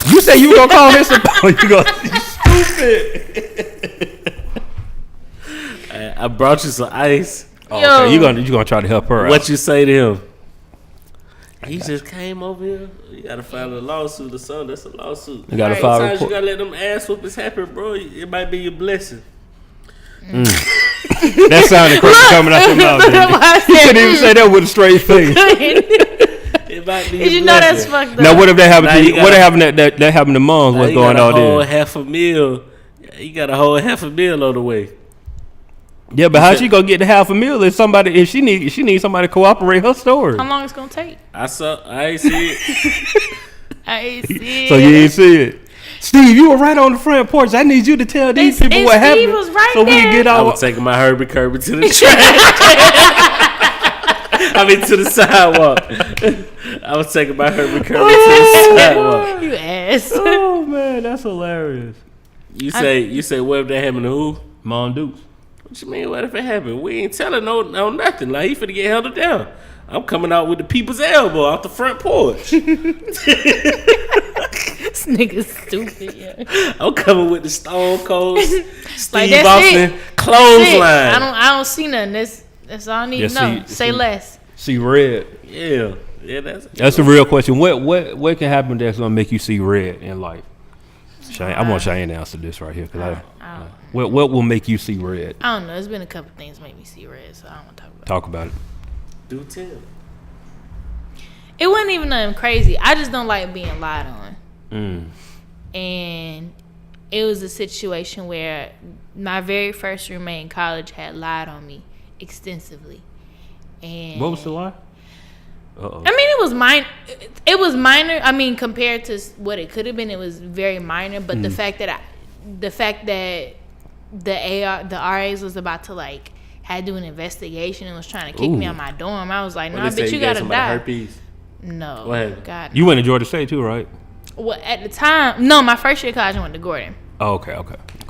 You say you gonna call this a you stupid. I brought you some ice. Oh, Yo. okay, you gonna try to help her out. What you say to him? He just came over here. You gotta file a lawsuit or something. That's a lawsuit. You gotta Right. file a Sometimes you report. gotta let them ass whoopers happen, bro. It might be your blessing. That sounded crazy coming out your mouth. That's didn't it? why I You said, couldn't even say that with a straight face. It might be your you know that's blessing. fucked up. Now what if that happened Now to you you? gotta- What happened that happened to moms? Now What's you going got on a whole there? $500,000. You got a whole $500,000 on the way. Yeah, but how she gonna get the $500,000 if she needs somebody to cooperate her story? How long it's gonna take? I ain't see it. I ain't see it. So you ain't see it. Steve, you were right on the front porch. I need you to tell these And- people and what Steve happened was right so we can there. get I our. was taking my Herby Curby to the trash. I mean to the sidewalk. I was taking my Herby Curby to the sidewalk. You ass. Oh man, that's hilarious. You say what if that happened to who? Mom Dukes. What you mean? What if it happened? We ain't telling no nothing. Like he finna get held down. I'm coming out with the people's elbow out the front porch. This nigga's stupid. Yeah. I'm coming with the Stone Cold Steve Like, that's Austin it. Shit, clothesline. I don't see nothing. That's all I need to know. Say less. See red. Yeah, That's the real question. What can happen that's gonna make you see red in life? Chiane, I want Chiane to answer this right here because what will make you see red? I don't know. There's been a couple things make me see red, so I don't want to talk about it. Talk about it. Do tell. It wasn't even nothing crazy. I just don't like being lied on. Mm. And it was a situation where my very first roommate in college had lied on me extensively. And What was the lie? Uh-oh. I mean, it was minor. It was minor. I mean, compared to what it could have been, it was very minor. But the fact that the RAs was about to like had to do an investigation and was trying to kick me out my dorm, I was like, "No, bitch, you gotta die." Herpes. No, What happened? God. You went to Georgia State too, right? Well, at the time, no, my first year of college I went to Gordon. Oh, okay.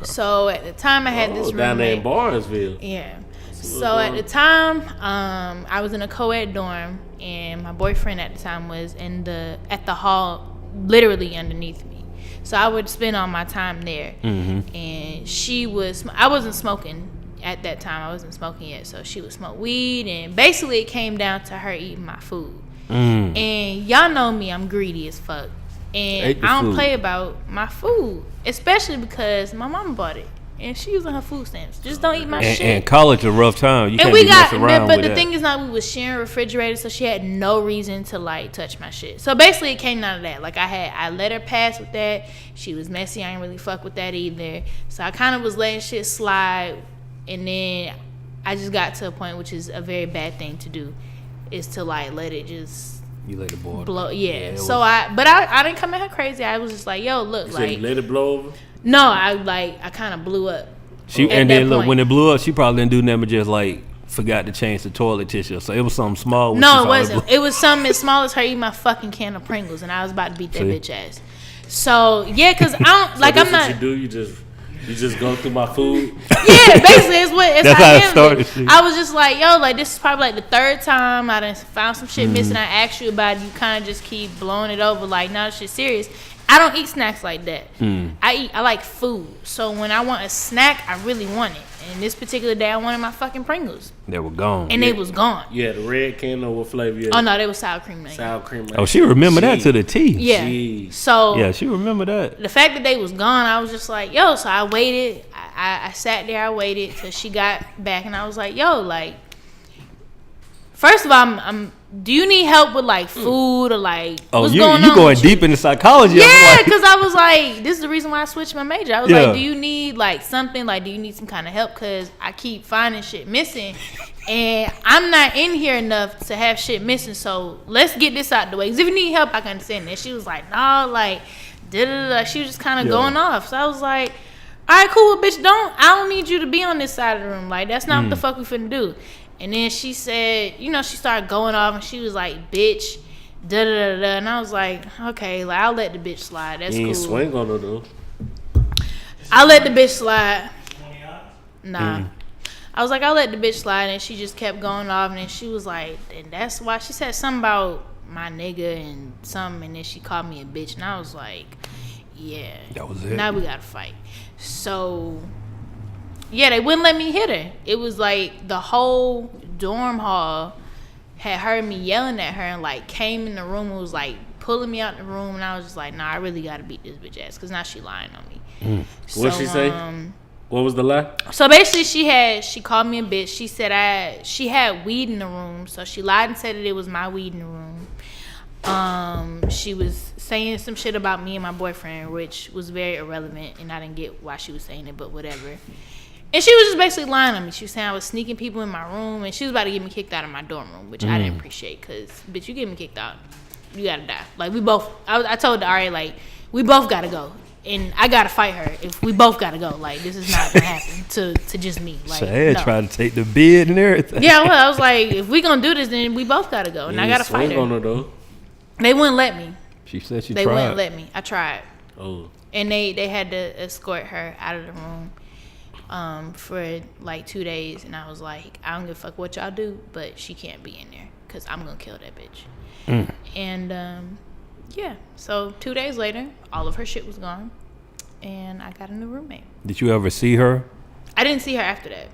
So at the time, I had this down there in roommate. Barnesville. Yeah. So at the time, I was in a co-ed dorm, and my boyfriend at the time was at the hall, literally underneath me. So I would spend all my time there. Mm-hmm. And I wasn't smoking at that time. I wasn't smoking yet, so she would smoke weed, and basically it came down to her eating my food. Mm. And y'all know me, I'm greedy as fuck. Ate And the I don't food. play about my food, especially because my mama bought it. And she using her food stamps. Just don't eat my shit. And college a rough time. You And can't we be got, messing around but with the that. thing is not, we was sharing refrigerators, so she had no reason to like touch my shit. So basically, it came out of that. Like I let her pass with that. She was messy. I ain't really fuck with that either. So I kind of was letting shit slide, and then I just got to a point, which is a very bad thing to do, is to like let it just You let it boil. blow. Yeah. it So was- I didn't come at her crazy. I was just like, yo, look, So you like let it blow over. no, I kind of blew up. She at and that then look point. when it blew up, she probably didn't do nothing but just like forgot to change the toilet tissue. So it was something small. when she No, it finally wasn't. blew- It was something as small as her eating my fucking can of Pringles, and I was about to beat that See? bitch ass. So yeah, cause I don't like. So I'm this not. What you do? You just go through my food. Yeah, basically, it's That's how how I it handled it. started, see? I was just like, yo, like this is probably like the third time I done found some shit missing. I asked you about it. You kind of just keep blowing it over. Like, no, this shit's serious. I don't eat snacks like that. I like food. So when I want a snack, I really want it. And this particular day, I wanted my fucking Pringles, They were gone. and they was gone. You had the red can or what flavor you had? Oh no, they was sour cream and onion. Sour cream. Oh, she remember that to the T. Yeah. Jeez. So Yeah, she remember that. the fact that they was gone, I was just like, yo. So I waited. I sat there. I waited till she got back, and I was like, yo, like, first of all, do you need help with like food or like what's going on? You going with deep into psychology? Yeah, because I was like, this is the reason why I switched my major. I was Yeah. like, do you need like something? Like, do you need some kind of help? Because I keep finding shit missing, and I'm not in here enough to have shit missing. So let's get this out the way. Because if you need help, I can understand that. She was like, no, like, da-da-da-da. She was just kind of going off. So I was like, all right, cool, bitch. I don't need you to be on this side of the room. Like, that's not what the fuck we finna do. And then she said, you know, she started going off and she was like, bitch, da da da da. And I was like, okay, like, I'll let the bitch slide. That's You cool. ain't swing on her though. I'll let the bitch slide. Nah. I was like, I'll let the bitch slide. And she just kept going off. And then she was like, and that's why she said something about my nigga and something. And then she called me a bitch. And I was like, yeah. That was it. Now we got to fight. So, yeah, they wouldn't let me hit her. It was like the whole dorm hall had heard me yelling at her and like came in the room and was like pulling me out the room. And I was just like, nah, I really got to beat this bitch ass because now she lying on me. So, What'd she say? What was the lie? So basically, she called me a bitch. She said she had weed in the room, so she lied and said that it was my weed in the room. She was saying some shit about me and my boyfriend, which was very irrelevant, and I didn't get why she was saying it, but whatever. And she was just basically lying on me. She was saying I was sneaking people in my room, and she was about to get me kicked out of my dorm room, which I didn't appreciate, because, bitch, you get me kicked out, you gotta die. Like, we both, I told Daria, like, we both gotta go. And I gotta fight her if we both gotta go. Like, this is not gonna happen to just me. Like, Chad no. tried to take the bid and everything. Yeah, well, I was like, if we gonna do this, then we both gotta go, and I gotta fight swing on her. her though. They wouldn't let me. She said she They tried. wouldn't let me. I tried, Oh. and they had to escort her out of the room for like 2 days, and I was like, I don't give a fuck what y'all do, but she can't be in there because I'm gonna kill that bitch. And yeah, so 2 days later, all of her shit was gone. And I got a new roommate. Did you ever see her? I didn't see her after that.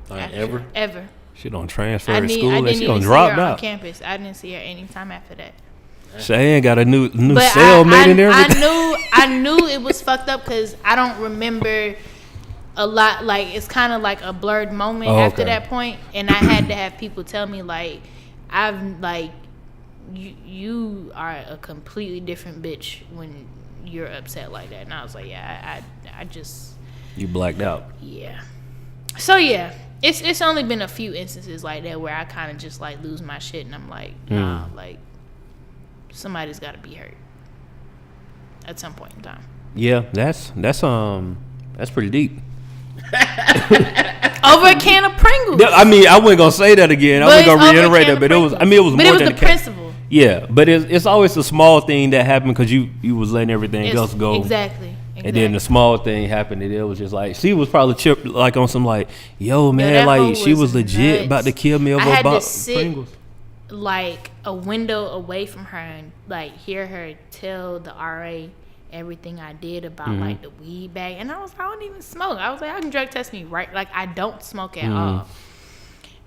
Like ever? Ever. She don't transfer I to didn't school and she even don't see drop her on out. campus. I didn't see her any time after that. Cheyenne got a new But cellmate and everything. I knew it was fucked up because I don't remember a lot. Like, it's kind of like a blurred moment after that point, and I had to have people tell me like, you are a completely different bitch when you're upset like that. And I was like, yeah, I just, You blacked out. yeah. So yeah, it's only been a few instances like that where I kind of just like lose my shit and I'm like, nah, like somebody's got to be hurt at some point in time. Yeah, that's pretty deep. Over a can of Pringles. Yeah, I mean, I wasn't gonna say that again. I But wasn't gonna it's over a reiterate can that, of but it was. I Pringles. mean, it was But more it was than the a can. principle. Yeah, but it's always the small thing that happened because you was letting everything else go. Exactly. And then the small thing happened, and it was just like she was probably chipped like on some like, yo man, that hoe like she was legit nuts. about to kill me over I had to about sit Pringles. like a window away from her and like hear her tell the RA everything I did about like the weed bag, and I was like, I don't even smoke. I was like, I can drug test me, right? Like, I don't smoke at all.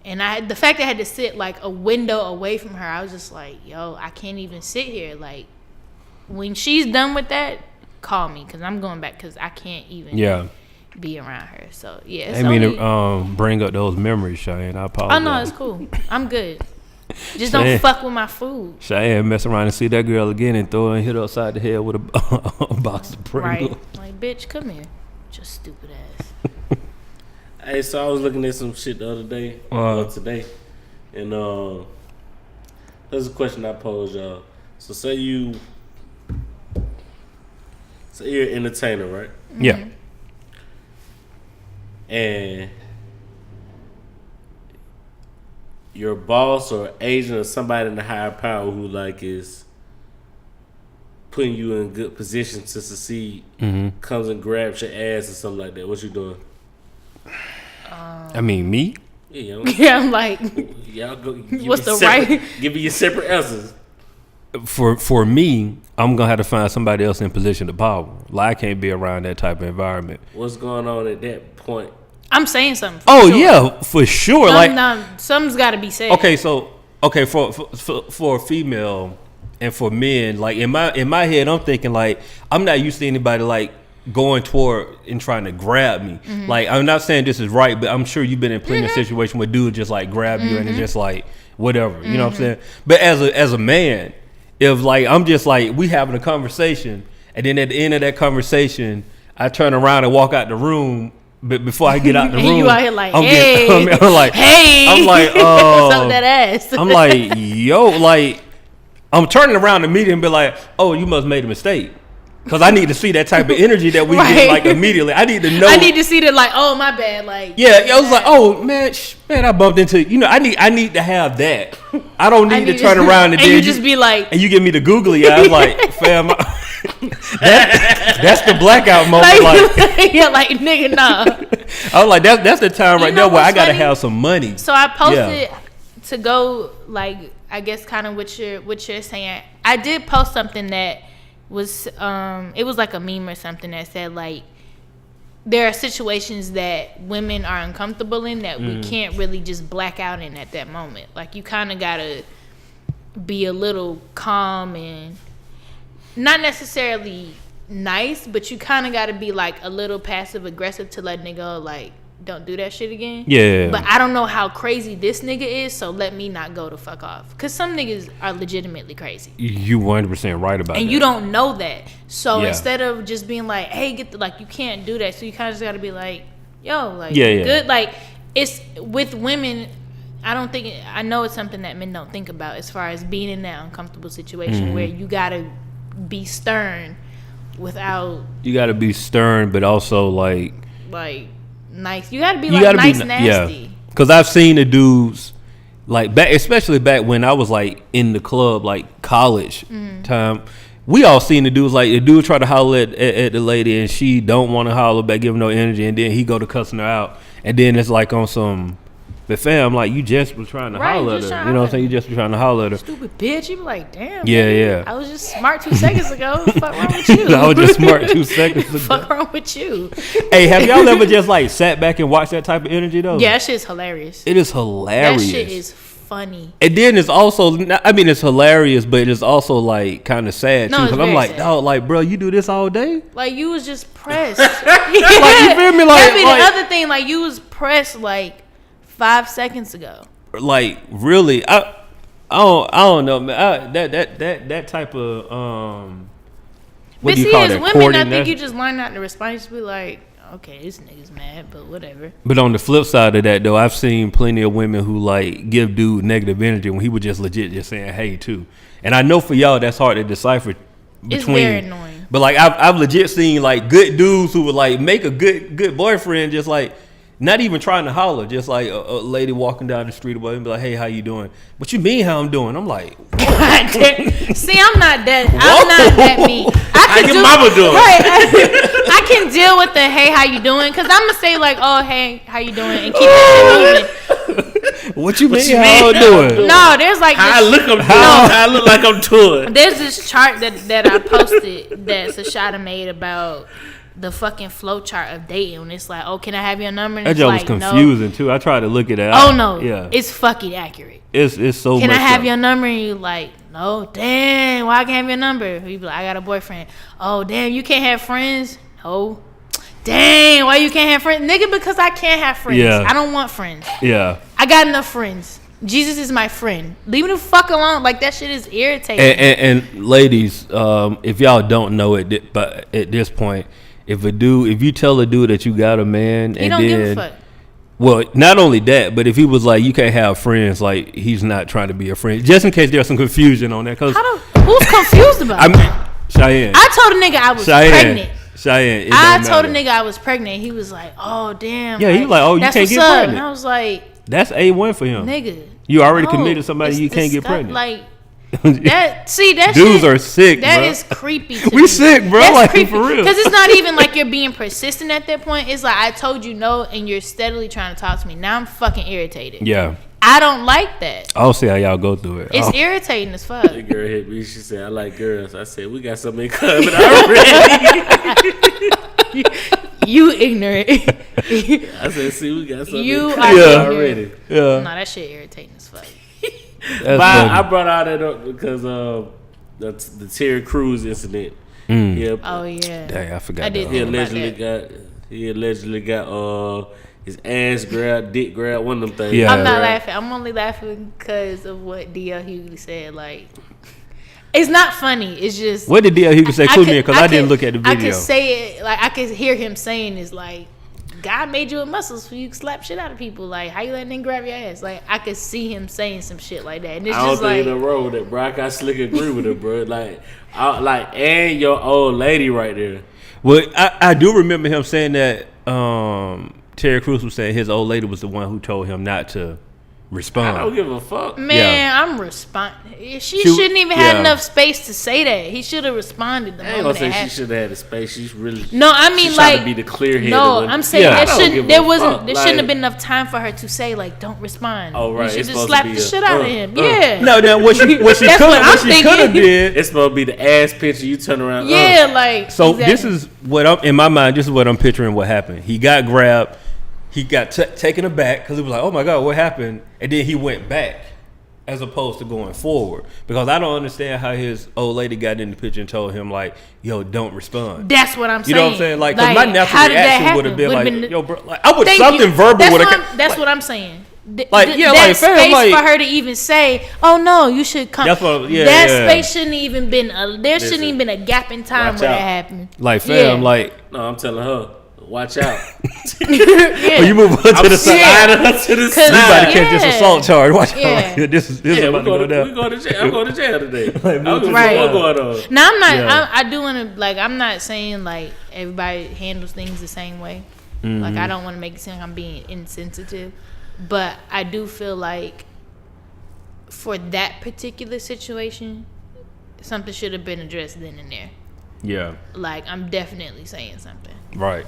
And the fact that I had to sit like a window away from her, I was just like, yo, I can't even sit here. Like, when she's done with that, call me because I'm going back because I can't even be around her. So yeah, I mean to bring up those memories, Cheyenne. I apologize. oh no, it's cool. I'm good. Just don't fuck with my food. Cheyenne mess around and see that girl again and throw her and hit her upside the head with a box of Pringles. Right. Like, bitch, come here. Just stupid ass. Hey, so I was looking at some shit the other day, today, and there's a question I posed y'all. So say you're an entertainer, right? Yeah. And your boss or agent or somebody in the higher power who like is putting you in good position to succeed comes and grabs your ass or something like that. What you doing? I mean, me? Yeah, Yeah, I'm like, y'all go. What's the right- Give me your separate answers. For me, I'm gonna have to find somebody else in position of power. Like, I can't be around that type of environment. What's going on at that point? I'm saying something. Yeah, for sure. Something's got to be said. Okay, so for a female and for men, like in my head, I'm thinking like I'm not used to anybody like going toward and trying to grab me. Mm-hmm. Like I'm not saying this is right, but I'm sure you've been in plenty of situations where dudes just like grab you and it's just like whatever. You know what I'm saying? But as a man, if like I'm just like we having a conversation and then at the end of that conversation, I turn around and walk out the room. But before I get out the room, you out here like, I'm like, what's up that ass? I'm like, yo, like, I'm turning around to meet him and be like, oh, you must made a mistake. Because I need to see that type of energy that we get, like, immediately. I need to know. I need to see that, like, oh, my bad. Like, yeah, I was like, oh, man, I bumped into, I need to have that. I don't need to turn around and then you just be like. And you give me the googly eyes, like, fam, that's the blackout moment. You're like, nigga, nah. I was like, that's the time right there where I got to have some money. So I posted to go, like, I guess kind of what you're saying. I did post something that was it was like a meme or something that said like there are situations that women are uncomfortable in that we can't really just black out in at that moment. Like you kind of gotta be a little calm and not necessarily nice, but you kind of gotta be like a little passive aggressive to let nigga like don't do that shit again. Yeah. But I don't know how crazy this nigga is, so let me not go the fuck off. Because some niggas are legitimately crazy. You 100% right about that. And you don't know that. So instead of just being like, hey, like, you can't do that. So you kind of just got to be like, yo, like, good. Like, it's with women, I know it's something that men don't think about as far as being in that uncomfortable situation where you got to be stern without. You got to be stern, but also like nice. You gotta be like nice, nasty. Yeah. Cause I've seen the dudes like especially back when I was like in the club, like college time. We all seen the dudes like the dude try to holler at the lady and she don't want to holler back, give him no energy, and then he go to cussing her out, and then it's like on some. But fam, like you just was trying to holler at her. You know what I'm saying? You just was trying to holler at her. Stupid bitch. You be like, damn. Yeah, man, yeah. I was just smart 2 seconds ago. Fuck wrong with you? I was just smart 2 seconds ago. Fuck wrong with you? Hey, have y'all ever just like sat back and watched that type of energy though? Yeah, that shit's hilarious. It is hilarious. That shit is funny. And then it's also, I mean, it's hilarious, but it's also like kind of sad too. Because I'm like, sad. Dog, like, bro, you do this all day? Like you was just pressed. Like, you feel me? Like, that'd be the other thing. Like you was pressed like 5 seconds ago. Like really, I don't know, man. That type of what do you call that? As women, I think you just learn not to respond. You just be like, okay, this nigga's mad, but whatever. But on the flip side of that, though, I've seen plenty of women who like give dude negative energy when he was just legit just saying hey too. And I know for y'all that's hard to decipher between. It's very annoying. But like I've legit seen like good dudes who would like make a good boyfriend just like. Not even trying to holler, just like a lady walking down the street and be like, "Hey, how you doing?" What you mean, how I'm doing? I'm like, see, I'm not that mean. How your mama doing? Right, I can deal with the "Hey, how you doing?" Because I'm gonna say like, "Oh, hey, how you doing?" and keep it moving. What you mean, how I'm doing? No, there's like how I look like I'm doing. There's this chart that I posted that Sashada made about the fucking flow chart of dating. And it's like, oh, can I have your number? And that joke was confusing too. I tried to look at it. Oh no, yeah, it's fucking accurate. It's so. Can I have your number? And you like, no, damn, why I can't have your number? You be like, I got a boyfriend. Oh damn, you can't have friends? No. Dang, why you can't have friends? Nigga, because I can't have friends. Yeah. I don't want friends. Yeah. I got enough friends. Jesus is my friend. Leave me the fuck alone. Like that shit is irritating. And ladies, if y'all don't know it, but at this point. If you tell a dude that you got a man, he don't give a fuck. Well, not only that, but if he was like, you can't have friends, like he's not trying to be a friend. Just in case there's some confusion on that, cause who's confused about it? Chiane. I told a nigga I was pregnant. Chiane. I told a nigga I was pregnant. He was like, oh damn. Yeah, he was like, oh, you can't get pregnant. And I was like, that's A1 for him, nigga. You already committed somebody you can't get pregnant. Like. That dudes shit, are sick. That bro. Is creepy. We sick, bro. That's like creepy. For real. Because it's not even like you're being persistent at that point. It's like I told you no, and you're steadily trying to talk to me. Now I'm fucking irritated. Yeah. I don't like that. I'll see how y'all go through it. It's irritating as fuck. The girl hit me. She said, "I like girls." I said, "We got something in common already." You ignorant. I said, see, we got something You in are common Yeah. already. Yeah. No, that shit irritating as fuck. That's But I funny. brought all that up because the Terry Crews incident. Yeah, Oh yeah. Dang, I forgot I did that. he think about allegedly got his ass grabbed, dick grabbed, one of them things. Yeah. I'm not Grabbed. laughing. I'm only laughing because of what D.L. Hughley said. Like, it's not funny. It's just What did D.L. Hughley say? Clue me in, because I didn't could- look at the I video. could say it like I could hear him saying is like, God made you with muscles for you to slap shit out of people. Like, how you letting them grab your ass? Like, I could see him saying some shit like that, and it's I don't just think like, in a row with it, bro. I got slick agree with it, bro. And your old lady right there. Well, I do remember him saying that Terry Crews was saying his old lady was the one who told him not to I don't respond. give a fuck. man, I'm responding. She She- shouldn't even have yeah. enough space to say that. He should have responded the I ain't gonna moment say it she happened. should have had the space. She's really No, I mean she's trying like to be the clear-headed No, one. I'm saying Yeah. I there don't shouldn't. give There a wasn't. fuck. There shouldn't have Like- been enough time for her to say like, "Don't respond." Oh, right. You should It's just supposed slap to be the a, shit out of him. uh. Yeah. No, now what she That's what I'm could have thinking. did. It's supposed to be the ass picture. You turn around. Yeah, like So exactly. this is what I'm in my mind. This is what I'm picturing. What happened? He got grabbed. He got taken aback because he was like, "Oh my God, what happened?" And then he went back, as opposed to going forward. Because I don't understand how his old lady got in the picture and told him like, "Yo, don't respond." That's what I'm You saying. know what I'm saying? Like, 'cause my natural how did that reaction would have happen? been Would've like, been- "Yo, bro," like, I would Thank something you. verbal That's would what have. I'm- That's what I'm saying. Like, yeah, that like, fam, space like- for her to even say, "Oh no, you should come." That's what- yeah, that yeah. space shouldn't even been. There shouldn't Listen, even been a gap in time watch where out. that happened. Like, fam, Yeah. like, No, I'm telling her, watch out. Yeah. when you move on to I'm the side, sliding her to the Cause- you about side. to catch this Yeah. assault charge. Watch Yeah. out. Like, this is Yeah, we about to go go down. to jail. I'm going to jail today. I don't give a Right. fuck what's going on. Now I'm not. Yeah. I do want to like. I'm not saying like everybody handles things the same way. Like I don't want to make it seem like I'm being insensitive, but I do feel like for that particular situation, something should have been addressed then and there. Yeah, Like I'm definitely saying something, right.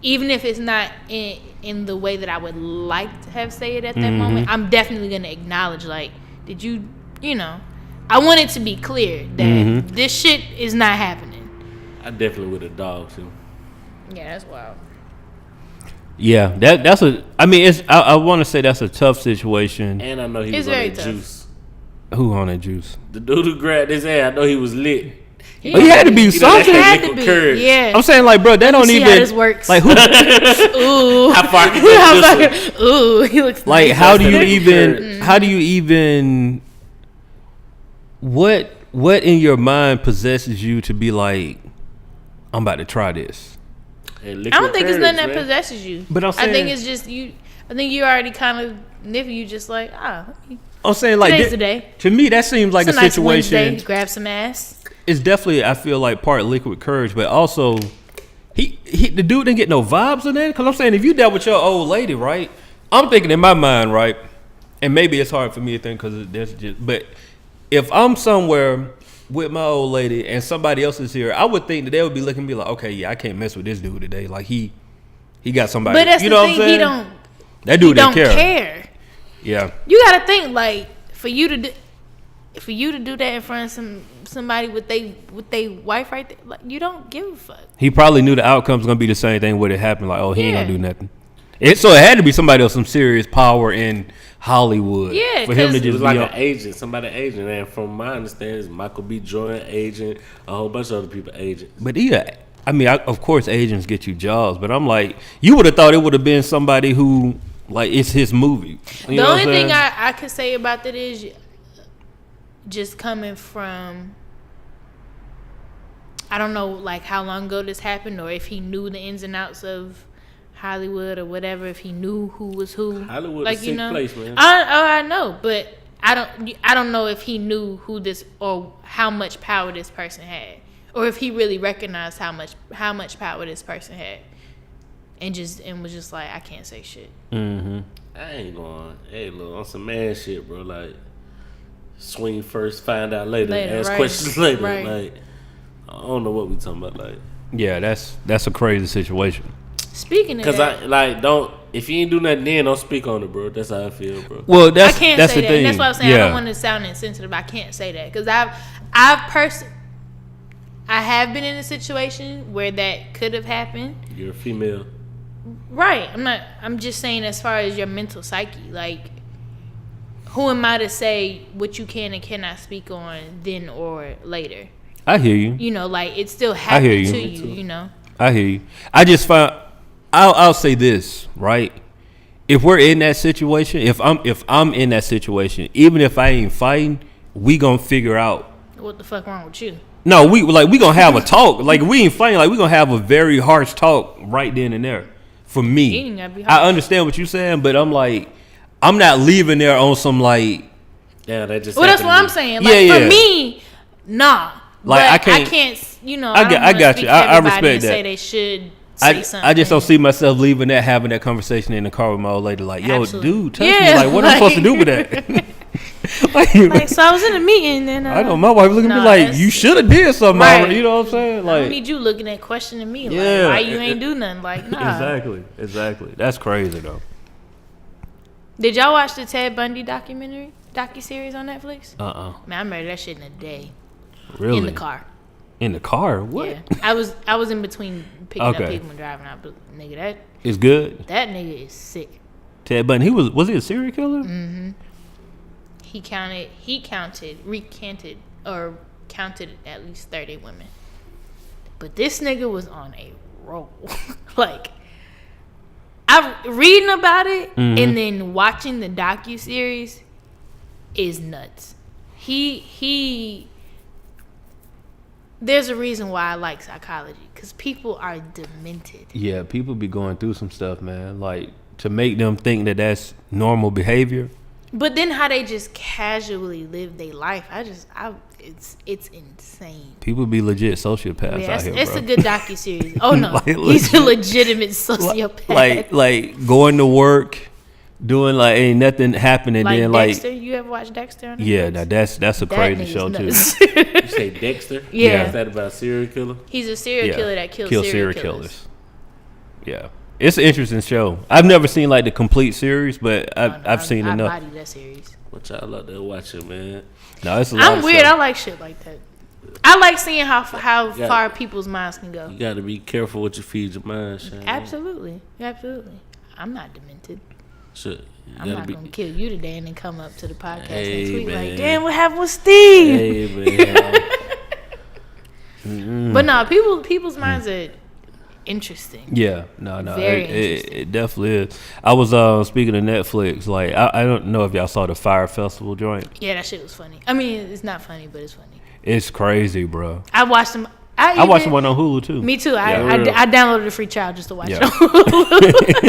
even if it's not in the way that I would like to have said it at that moment. I'm definitely gonna acknowledge like, did you, I want it to be clear that this shit is not happening. I definitely with a dog too. Yeah, that's wild. Yeah, that's a. I mean, it's. I want to say that's a tough situation. And I know he It's was on very that tough. juice. Who on that juice? The dude who grabbed his ass, I know he was lit. Oh, he had to be You know, that something. It had Liquid to be. courage. Yeah. I'm saying, like, bro, that don't see even. how this works. Like, who? Ooh. How far can you this one? Ooh, he looks Like, nice. how do you Liquid even? courage. How do you even? What in your mind possesses you to be like, I'm about to try this? Hey, I don't think it's nothing that man. possesses you. But I'm I think saying- it's just you. I think you already kind of nippy. You just like, I'm saying, like, today's the day. to me, that seems like It's a a nice situation. Wednesday. Grab some ass. It's definitely, I feel like, part liquid courage, but also the dude didn't get no vibes in that. Because I'm saying, if you dealt with your old lady, right? I'm thinking in my mind, right? And maybe it's hard for me to think because there's just, but if I'm somewhere with my old lady and somebody else is here, I would think that they would be looking at me like, okay, yeah, I can't mess with this dude today. Like he got somebody. But that's you the know thing. what I'm saying? He don't. That dude he don't didn't care. care. Yeah. You gotta think like for you to do that in front of somebody with they wife right there, like you don't give a fuck. He probably knew the outcome's gonna be the same thing. Would it happen? Like, oh, he ain't Yeah. gonna do nothing. So it had to be somebody else, some serious power in Hollywood. Yeah, for him to 'cause- It just was be like on. an agent, somebody agent, and from my understanding, it's Michael B. Jordan agent, a whole bunch of other people agents. But yeah, I mean, of course, agents get you jobs, but I'm like, you would have thought it would have been somebody who, like, it's his movie. You know The what only I'm thing saying? I could say about that is just coming from, I don't know like how long ago this happened or if he knew the ins and outs of Hollywood or whatever, if he knew who was who. Hollywood like is a sick place, man. I know, but I don't know if he knew who this or how much power this person had, or if he really recognized how much power this person had, and was just like, I can't say shit. I ain't going. Hey, look, on some man shit, bro. Like, swing first, find out later, ask right. questions later. Right. Like, I don't know what we talking about. Like, Yeah, that's a crazy situation. Speaking of cause that, if you ain't do nothing then, don't speak on it, bro. That's how I feel, bro. Well, I that's can't that's say the that. thing. And that's why I'm saying yeah. I don't want to sound insensitive. I can't say that because I've I have been in a situation where that could have happened. You're a female. Right. I'm just saying as far as your mental psyche. Like, who am I to say what you can and cannot speak on then or later? I hear you. You know, like, it still happened to you, you know? I hear you. I just find, I'll say this, right? If we're in that situation, if I'm in that situation, even if I ain't fighting, we gonna figure out What the fuck wrong with you? No, we gonna have a talk. Like, we ain't fighting. Like, we gonna have a very harsh talk right then and there. For It me, ain't gotta be harsh. I understand what you're saying, but I'm like, I'm not leaving there on some like. Yeah, that just. Well, that's what I'm saying. Like, Yeah, for me, nah. Like, but I can't. You know, I got you. I respect that. Say they should say something. I just don't see myself leaving that, having that conversation in the car with my old lady. Like, yo, Absolutely. dude, touch Yeah, me. Like, what am I supposed to do with that? Like, so I was in a meeting and I know my wife looking at me like, you should have did something Right. already. You know what I'm saying? I Like, don't need you looking at questioning me. Like, Yeah. why you ain't do nothing? Like, nah. Exactly. That's crazy though. Did y'all watch the Ted Bundy docuseries on Netflix? Man, I murdered that shit in a day. Really? In the car. In the car? What? Yeah. I was in between picking up people and driving out, but nigga, It's good. that nigga is sick. Ted Bundy. Was he a serial killer? Mm-hmm. He counted at least 30 women. But this nigga was on a roll. Like, I'm reading about it and then watching the docuseries is nuts. He there's a reason why I like psychology, because people are demented. Yeah, people be going through some stuff, man. Like, to make them think that that's normal behavior. But then how they just casually live their life, it's insane. People be legit sociopaths Yeah, out here, it's bro. a good docuseries. Oh no, Like, he's a legitimate sociopath. like going to work, doing like ain't nothing happening. Like Then Dexter, like, you ever watch Dexter? On yeah, Netflix? now that's a That crazy nigga's show too. nuts. You say Dexter? Yeah. Is that about a serial killer? He's a serial killer that kills Kill serial serial killers. Yeah, it's an interesting show. I've never seen like the complete series, but I've seen I enough. bodied that series. What y'all out there watching, man? No, it's a lot I'm of weird. stuff. I like shit like that. I like seeing how far people's minds can go. You got to be careful what you feed your mind, Chiane. Absolutely. I'm not demented. Shit. You I'm gotta not be. gonna kill you today and then come up to the podcast Hey, next week man. like, damn, what happened with Steve? Hey, man. But no, people's minds are interesting. Yeah, no, Very it definitely is. I was speaking of Netflix, like I don't know if y'all saw the Fyre Festival joint. Yeah, that shit was funny. I mean, it's not funny, but it's funny. It's crazy, bro. I watched them. I watched the one on Hulu too. Me too. Yeah. I downloaded a free trial just to watch Yeah. it.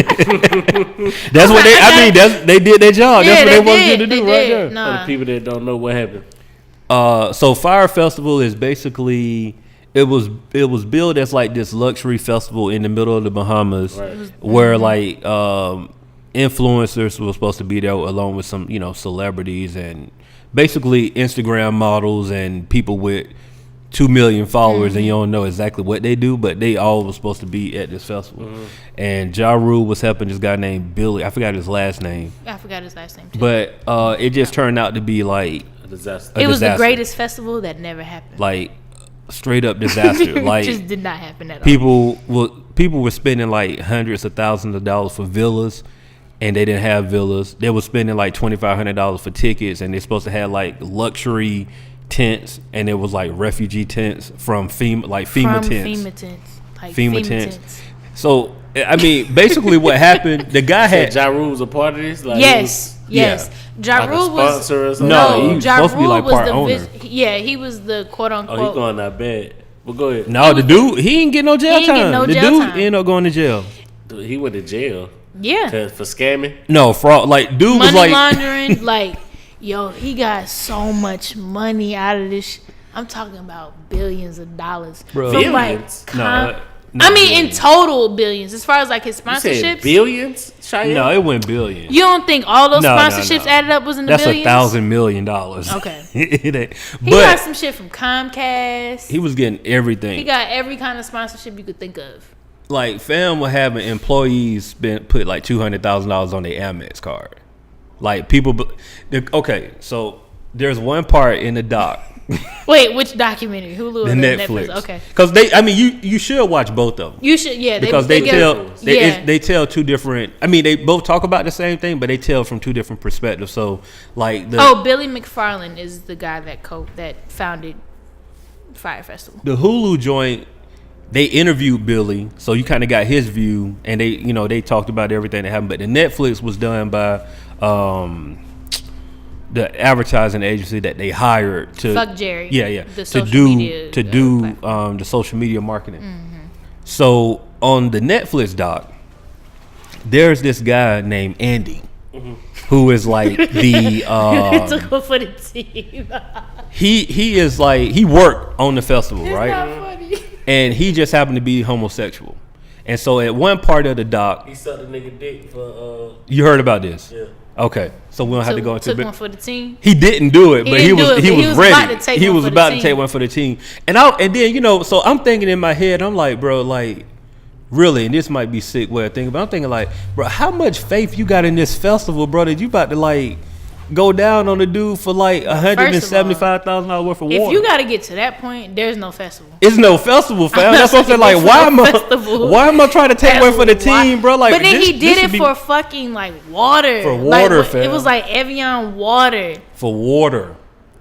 That's what they. I mean, they did their job. Yeah, That's what they they wanted you did. to do They right did. there. No. For the people that don't know what happened. So Fyre Festival is basically it was billed as like this luxury festival in the middle of the Bahamas, Right. where like influencers were supposed to be there along with some celebrities and basically Instagram models and people with 2 million followers, and you don't know exactly what they do, but they all were supposed to be at this festival. And Ja Rule was helping this guy named Billy. I forgot his last name, I forgot his last name too. but it just turned out to be like A disaster. a It was the disaster. greatest festival that never happened. like straight up disaster. It Like just did not happen at all. people were spending like hundreds of thousands of dollars for villas, and they didn't have villas. They were spending like $2,500 for tickets, and they're supposed to have like luxury tents, and it was like refugee tents from FEMA, like FEMA From tents. FEMA tents. Like FEMA tents. So I mean, basically, what happened? The guy had Ja Rule was a part of this? Like, Yes. Yeah. Ja Like a Rule was sponsor or something? No, he was Ja supposed to be Rule like was part the owner. yeah, he was the quote Oh, unquote. he going that bad. But go ahead. no, the dude, he ain't get no jail He ain't get time. no The jail dude time. ended up going to jail. Dude, he went to jail Yeah. for scamming. No fraud. Like dude was Money like, laundering, like, yo, he got so much money out of this. I'm talking about billions of dollars. Bro. From Billions? like, no, I mean, in total billions. As far as like his You said sponsorships, billions? Chiane? no, it went billion. you don't think all those No, no, sponsorships no. added up was in the That's billions? $1,000 million. Okay. It ain't- He got but some shit from Comcast. he was getting everything. He got every kind of sponsorship you could think of. Like fam were having employees put like $200,000 on their Amex card. Like people, okay, so there's one part in the doc. Wait, which documentary? Hulu The or Netflix. Okay. Because you should watch both of them. You should, yeah. Because they they tell two different. I mean, they both talk about the same thing, but they tell from two different perspectives. So, like Billy McFarlane is the guy that founded Fyre Festival. The Hulu joint, they interviewed Billy, so you kind of got his view, and they talked about everything that happened. But the Netflix was done by the advertising agency that they hired to Fuck Jerry. Yeah. The to do the social media marketing. Mm-hmm. So on the Netflix doc, there's this guy named Andy, who is like the took one for the team. he is like he worked on the festival, It's right? not funny. And he just happened to be homosexual. And so at one part of the doc, He sucked a nigga dick for you heard about this? yeah. Okay, so we don't have to go into took it. one for the team. He didn't do it, He but didn't do it, he but was he was ready. about to take He one was for the about to team. take one for the team. And then so I'm thinking in my head, I'm like, bro, like really, and this might be sick way of thinking, but I'm thinking like, bro, how much faith you got in this festival, bro, that you about to like go down on the dude for like $175,000 worth of water? If you got to get to that point, there's no festival. It's no festival, fam. That's what I'm saying. Like, why am I trying to take one for the team, bro? Like, but then this he did should it for fucking like water. For water, like, fam. It was like Evian water. for water.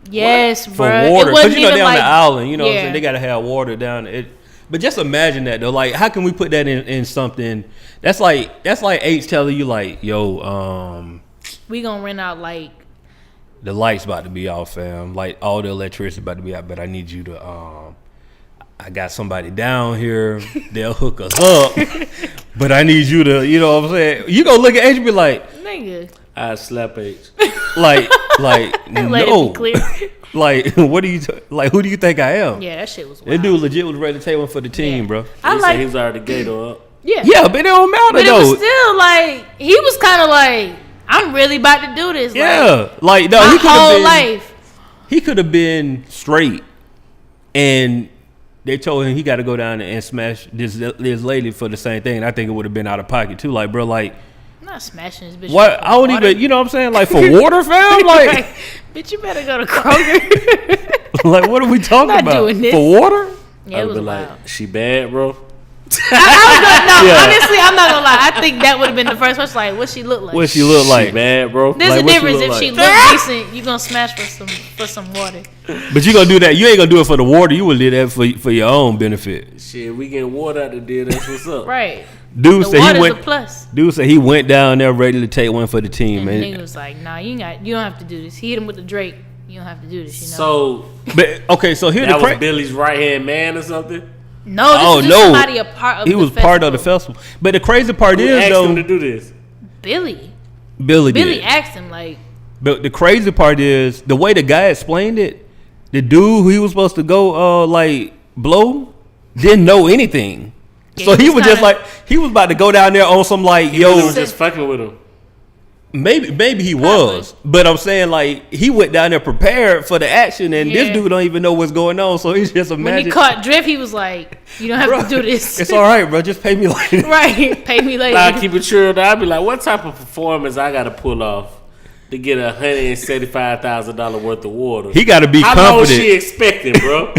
Yes, For bro. water, It because wasn't you know even they're on like the island. You know, what I'm yeah. saying? They gotta have water down it. But just imagine that though. Like, how can we put that in something? That's like H telling you like, yo, We gonna rent out like the lights about to be off, fam. Like all the electricity about to be out, but I need you to I got somebody down here. They'll hook us up, but I need you to, you know what I'm saying? You gonna look at H and be like, nigga. I slap H. like Let no, it be clear. like what do you like? Who do you think I am? Yeah, that shit was That wild. dude legit was ready to take one for the team, Yeah. bro. I He said like he was already gay though. yeah. Yeah, but it don't matter But it though. was still like he was kind of like I'm really about to do this. Yeah, like no, my he could have whole been. life. He could have been straight, and they told him he got to go down and smash this lady for the same thing. And I think it would have been out of pocket too. Like, bro, like I'm not smashing this bitch. what? for I don't water. even. You know what I'm saying? Like for water, fam. Like, bitch, you better go to Kroger. like what are we talking Not about? doing this. For water? Yeah, it was been wild. like, she bad, bro. Honestly, I'm not gonna lie. I think that would have been the first question. Like, what she look like? What she look She like? bad, bro. There's like, a what she difference. look If she like? look decent, you gonna smash for some water. But you gonna do that? You ain't gonna do it for the water. You would do that for your own benefit. Shit, we getting water out the deal. That's what's up. Right. Dude The said he water's a went. plus. Dude said he went down there ready to take one for the team, And the man. nigga was like, nah, you don't have to do this. He hit him with the Drake. You don't have to do this, you know? So But okay, so here that the was cra- Billy's right hand man or something. no, this Oh was just no, somebody a part of he the was part of the festival. But the crazy part Who is asked him to though, do this? Billy Billy did. asked him, like, But the crazy part is the way the guy explained it. The dude who he was supposed to go like blow didn't know anything. Yeah, So he he was was just kinda- like he was about to go down there on some like Yo, yo. was just fucking with him. Maybe he was, but I'm saying like he went down there prepared for the action, and this Yeah. dude don't even know what's going on. So he's just when imagine. he caught Drift, he was like, you don't have to do this. It's all right, bro. Just pay me later. Right. Pay me later. I keep it true. I'd be like, what type of performance I got to pull off to get $175,000 worth of water? He got to be How long confident. she expecting, bro?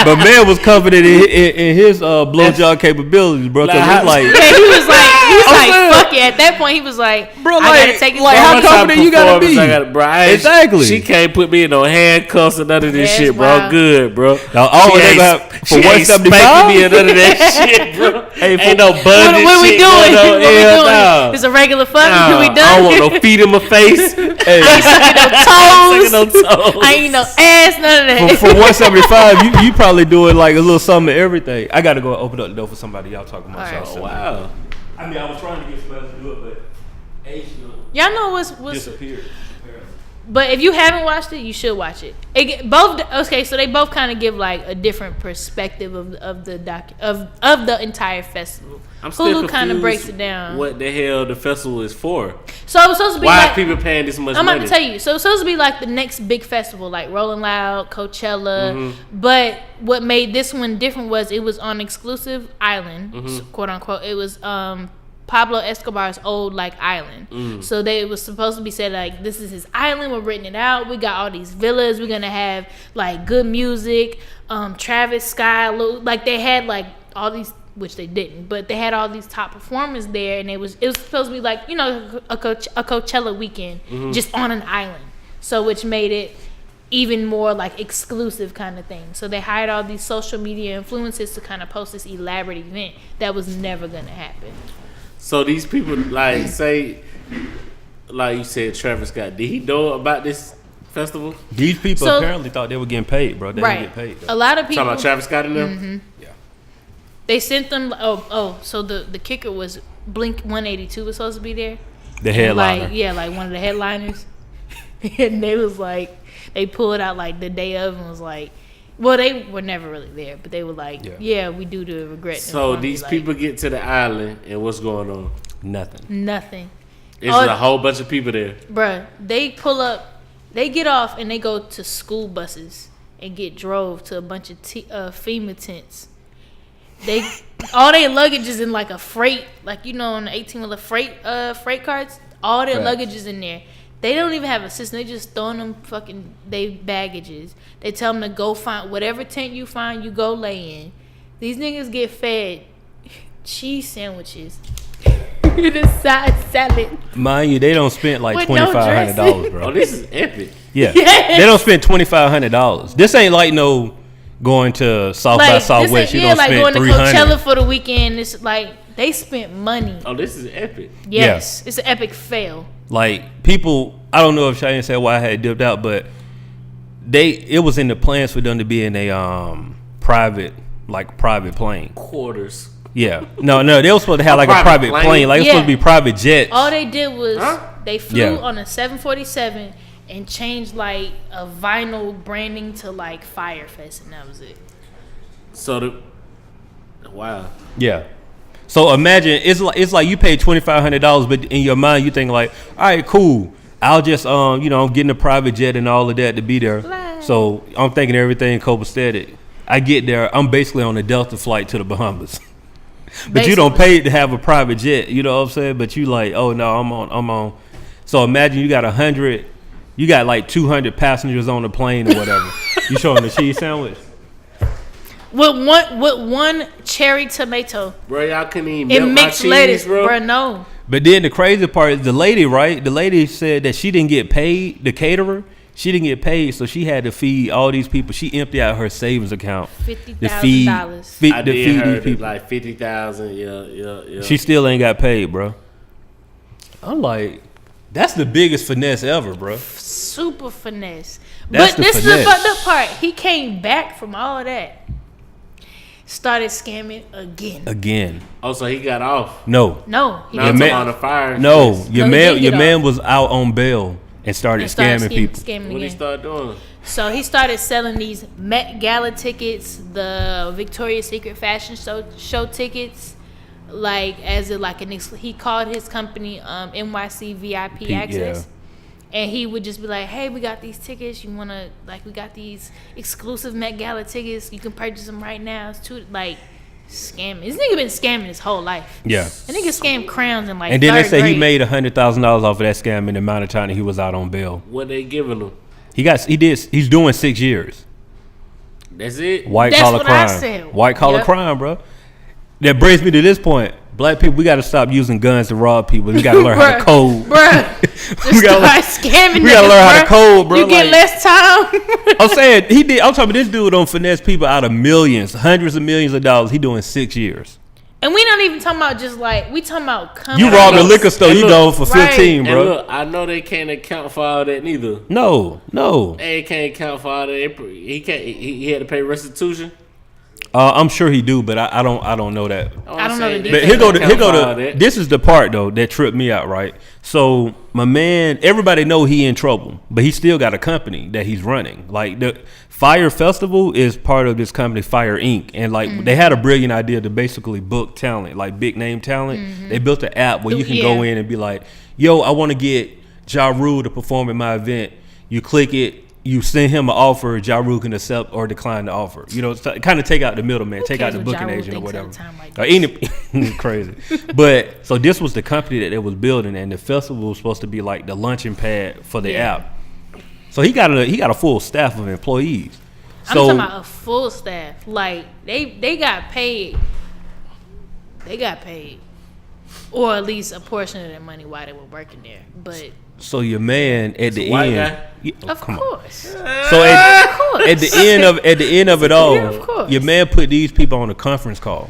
But man was confident in his blowjob capabilities, bro. Because it's like, Yeah, he was like, saying- fuck it. At that point, he was like, Bro, I like- gotta take it. like, back. how What type of confident you gotta performance be? I gotta, bro, Exactly. She can't put me in no handcuffs or none of this Yeah, shit, it's bro. wild. Good, bro. Now, all She they ain't- got for she ain't 175? spanking me or none of that shit, bro. Hey, Ain't no Bundy What we shit doing? going on. What we Hell doing? no. It's a regular fuck. Nah, We I done. don't want no feet in my face. hey, Sucking no Sucking toes. no toes. I ain't no ass. None of that. for 175, you probably doing like a little something of everything. I gotta go open up the door for somebody. Y'all talking about All right. something. Oh, wow. I mean, I was trying to get somebody to do it, but Y'all know what's disappeared. But if you haven't watched it, you should watch it. Both okay, so they both kind of give like a different perspective of the entire festival. I'm still Hulu kind of confused breaks it down. What the hell the festival is for? So it was supposed to be Why like are people paying this much I'm money? about to tell you. So it's supposed to be like the next big festival, like Rolling Loud, Coachella. Mm-hmm. But what made this one different was it was on exclusive island, Mm-hmm. quote unquote. It was Pablo Escobar's old like island. So they was supposed to be said like, this is his island. We're renting it out. We got all these villas. We're gonna have like good music. Travis Scott, like they had like all these, which they didn't, but they had all these top performers there, and it was supposed to be like, you know, a Coachella weekend just on an island. So which made it even more like exclusive kind of thing. So they hired all these social media influencers to kind of post this elaborate event that was never gonna happen. So these people, like, say, like you said, Travis Scott, did he know about this festival? These people apparently thought they were getting paid, bro. They didn't get paid, though. A lot of people Talking about Travis Scott and them? Yeah. They sent them. So the kicker was Blink 182 was supposed to be there. The headliner. Like one of the headliners. And they was like, they pulled out like the day of and was like, well, they were never really there, but they were like, yeah we do regret. So these people get to the island, and what's going on? Nothing. There's a whole bunch of people there. Bruh, they pull up, they get off, and they go to school buses and get drove to a bunch of FEMA tents. All their luggage is in like a freight, like, you know, on the 18-wheeler freight carts. All their luggage is in there. They don't even have a system. They just throwing them fucking they baggages. They tell them to go find whatever tent you find, you go lay in. These niggas get fed cheese sandwiches and a side salad. Mind you, they don't spend like $2,500, bro. Oh, this is epic. Yeah. They don't spend $2,500. This ain't like no going to South by Southwest. You don't like spend going to $300. Coachella for the weekend. It's like they spent money. Oh, this is epic. Yes, it's an epic fail. Like, people, I don't know if Chiane said why I had dipped out, but it was in the plans for them to be in a private plane. Quarters. Yeah. No, they were supposed to have like a private plane. Like, it was supposed to be private jets. All they did was they flew on a 747 and changed like a vinyl branding to like Fyre Fest, and that was it. So wow. Yeah. So imagine it's like you paid $2,500, but in your mind you think like, all right, cool. I'll just I'm getting a private jet and all of that to be there. Fly. So I'm thinking everything copacetic. I get there, I'm basically on a Delta flight to the Bahamas. But you don't pay to have a private jet, you know what I'm saying? But you like, oh no, I'm on. So imagine you got like 200 passengers on the plane or whatever. You showing the cheese sandwich? With one cherry tomato. Bro, y'all couldn't even and melt mixed my lettuce, cheese, bro. No. But then the crazy part is the lady, right? The lady said that she didn't get paid, the caterer. She didn't get paid, so she had to feed all these people. She emptied out her savings account $50,000. I did heard it, like $50,000. Yeah. She still ain't got paid, bro. I'm like, that's the biggest finesse ever, bro. Super finesse. That's but this is the fucked up part. He came back from all of that. Started scamming again. Oh, so he got off? No. He Not on the fire. No, your man was out on bail and started scamming people. What he started doing? So he started selling these Met Gala tickets, the Victoria's Secret fashion show tickets, like as a he called his company NYC VIP Access. Yeah. And he would just be like, hey, we got these tickets. You want to, we got these exclusive Met Gala tickets. You can purchase them right now. It's scamming. This nigga been scamming his whole life. Yeah. And nigga scammed crowns in and then they say he made $100,000 off of that scam in the amount of time that he was out on bail. What they giving him? He's doing 6 years. That's it? White collar crime. White collar crime, bro. That brings me to this point. Black people, we got to stop using guns to rob people. We got to learn how to code. Bruh. Just start scamming niggas, we got to learn how to code, bro. You get less time. I'm saying, I'm talking about this dude on finesse people out of millions, hundreds of millions of dollars. He doing 6 years. And we not even talking about just we talking about coming. You robbed a liquor store, you go for 15, bro. And look, I know they can't account for all that neither. No. They can't account for all that. He had to pay restitution. I'm sure he do, but I don't know that. I don't know. But here go to this is the part though that tripped me out, right? So my man, everybody know he in trouble, but he still got a company that he's running. Like the Fyre Festival is part of this company, Fyre Inc. And they had a brilliant idea to basically book talent, like big name talent. Mm-hmm. They built an app where you can go in and be like, yo, I want to get Ja Rule to perform at my event. You click it. you send him an offer, Ja Rule can accept or decline the offer. You know, kind of take out the middleman, take out the booking agent or whatever. Or any crazy. But so this was the company that they was building, and the festival was supposed to be like the launching pad for the app. So he got a full staff of employees. So, I'm talking about a full staff. Like they got paid. They got paid, or at least a portion of their money while they were working there. But so your man at the white end, of course. So at the end of it all, your man put these people on a conference call,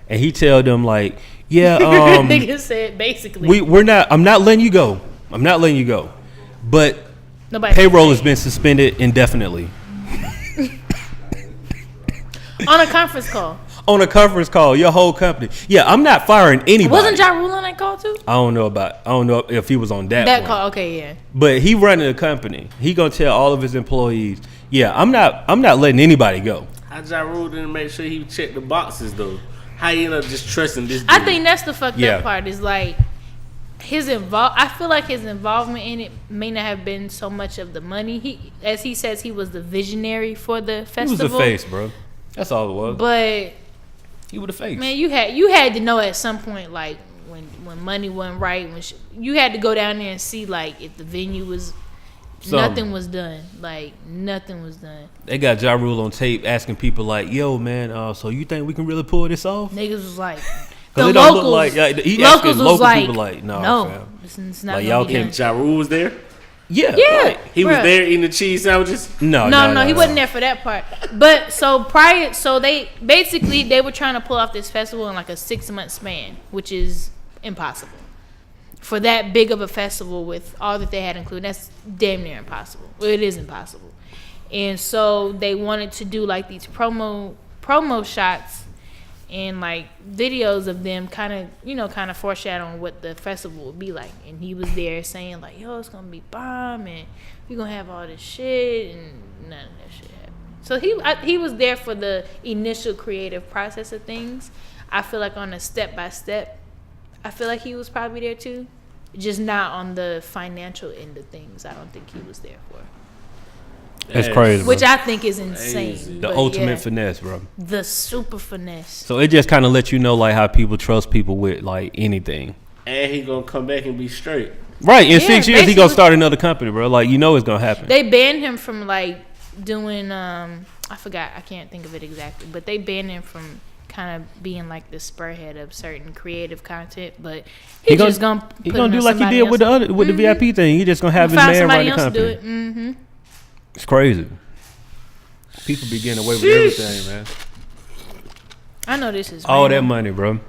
and he tell them like, yeah, nigga said basically, I'm not letting you go. I'm not letting you go, but payroll has been suspended indefinitely. On a conference call. On a conference call, your whole company. Yeah, I'm not firing anybody. Wasn't Ja Rule on that call too? I don't know if he was on that one. Call. Okay, yeah. But he running a company. He gonna tell all of his employees, yeah, I'm not letting anybody go. How Ja Rule didn't make sure he checked the boxes though? How you end up just trusting this dude? I think that's the fucked up part. Is like I feel like his involvement in it may not have been so much of the money. As he says, he was the visionary for the festival. He was the face, bro. That's all it was. But he was the face. Man, you had to know at some point, like when money wasn't right, you had to go down there and see like if the venue was nothing was done. Like nothing was done. They got Ja Rule on tape asking people like, "Yo, man, so you think we can really pull this off?" Niggas was like, the locals. He asking local people like, "No, fam. It's not like y'all can't." Ja Rule was there. Yeah. Like, he was there eating the cheese sandwiches. No, he wasn't there for that part. But they were trying to pull off this festival in like a 6-month span, which is impossible. For that big of a festival with all that they had included, that's damn near impossible. Well, it is impossible. And so they wanted to do like these promo shots and like videos of them kind of foreshadowing what the festival would be like. And he was there saying like, yo, it's gonna be bomb and we're gonna have all this shit, and none of that shit happened. So he was there for the initial creative process of things. I feel like on a step by step, I feel like he was probably there too, just not on the financial end of things. I don't think he was there for. That's crazy, bro. Which I think is insane. The ultimate finesse, bro. The super finesse. So it just kind of lets you know like how people trust people with like anything. And he gonna come back and be straight. Right, in 6 years he gonna start another company, bro. Like you know it's gonna happen. They banned him from like doing I forgot, I can't think of it exactly, but they banned him from kind of being like the spearhead of certain creative content. But he just gonna do like he did with the VIP thing. He just gonna have his man run the company. Mm-hmm. It's crazy. People be getting away with everything, man. I know this is all that money, bro.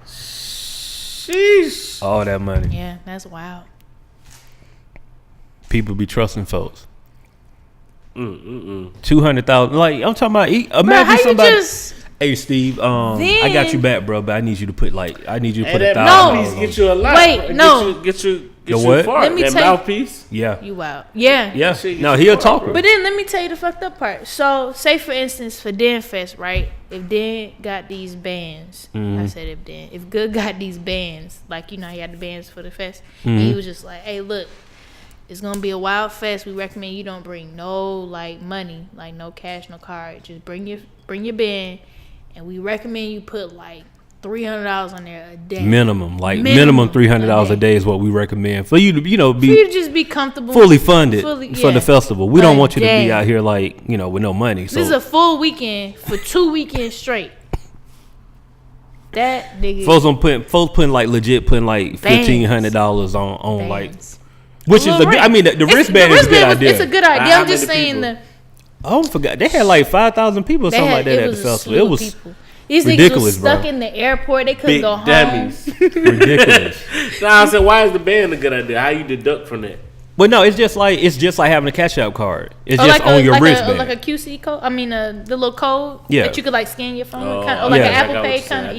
Sheesh. All that money. Yeah, that's wild. People be trusting folks. 200,000. Like I'm talking about. Imagine somebody. Hey Steve, I got you back, bro. But I need you to put I need you to put $1,000. Get you a lot. Wait, no. Get you what? Let me tell mouthpiece. Yeah. You out. Yeah. Yeah. No, he a talker. But then let me tell you the fucked up part. So, say for instance for Den Fest, right? If Den got these bands, I said if Good got these bands, like he had the bands for the fest, and he was just like, hey, look, it's gonna be a wild fest. We recommend you don't bring no like money, like no cash, no card. Just bring your band, and we recommend you put like $300 on there a day. Minimum $300 a day is what we recommend for you to, be for you to just be comfortable, fully funded for the festival. We don't want you to be out here like, with no money. So this is a full weekend for 2 weekends straight. That nigga. Folks putting like legit putting like $1,500 on like, which is the wristband is a good idea. It's a good idea. I'm just saying I forgot they had like 5,000 people or something like that at the festival. It was these ridiculous, niggas was stuck bro. in the airport. They couldn't go home. Ridiculous. So I said, why is the band a good idea? How you deduct from that? But no, it's just like having a cash out card. It's just on your wristband. Like a QC code. I mean, the little code that you could like scan your phone, or like an Apple Pay kind of.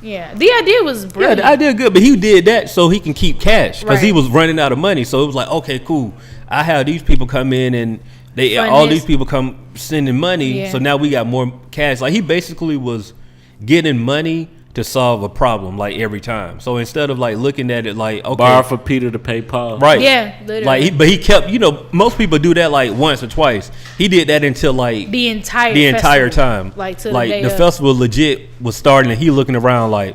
Yeah. The idea was brilliant. Yeah, the idea good, but he did that so he can keep cash because he was running out of money. So it was like, okay, cool. I have these people come in and all these people come sending money. So now we got more cash. Like he basically was getting money to solve a problem like every time. So instead of like looking at it like, okay, Borrow for Peter to pay Paul. right? Yeah, literally. Like, but he kept, most people do that like once or twice. He did that until like the entire festival, time. like to like the, day the of. festival legit was starting, and he looking around like,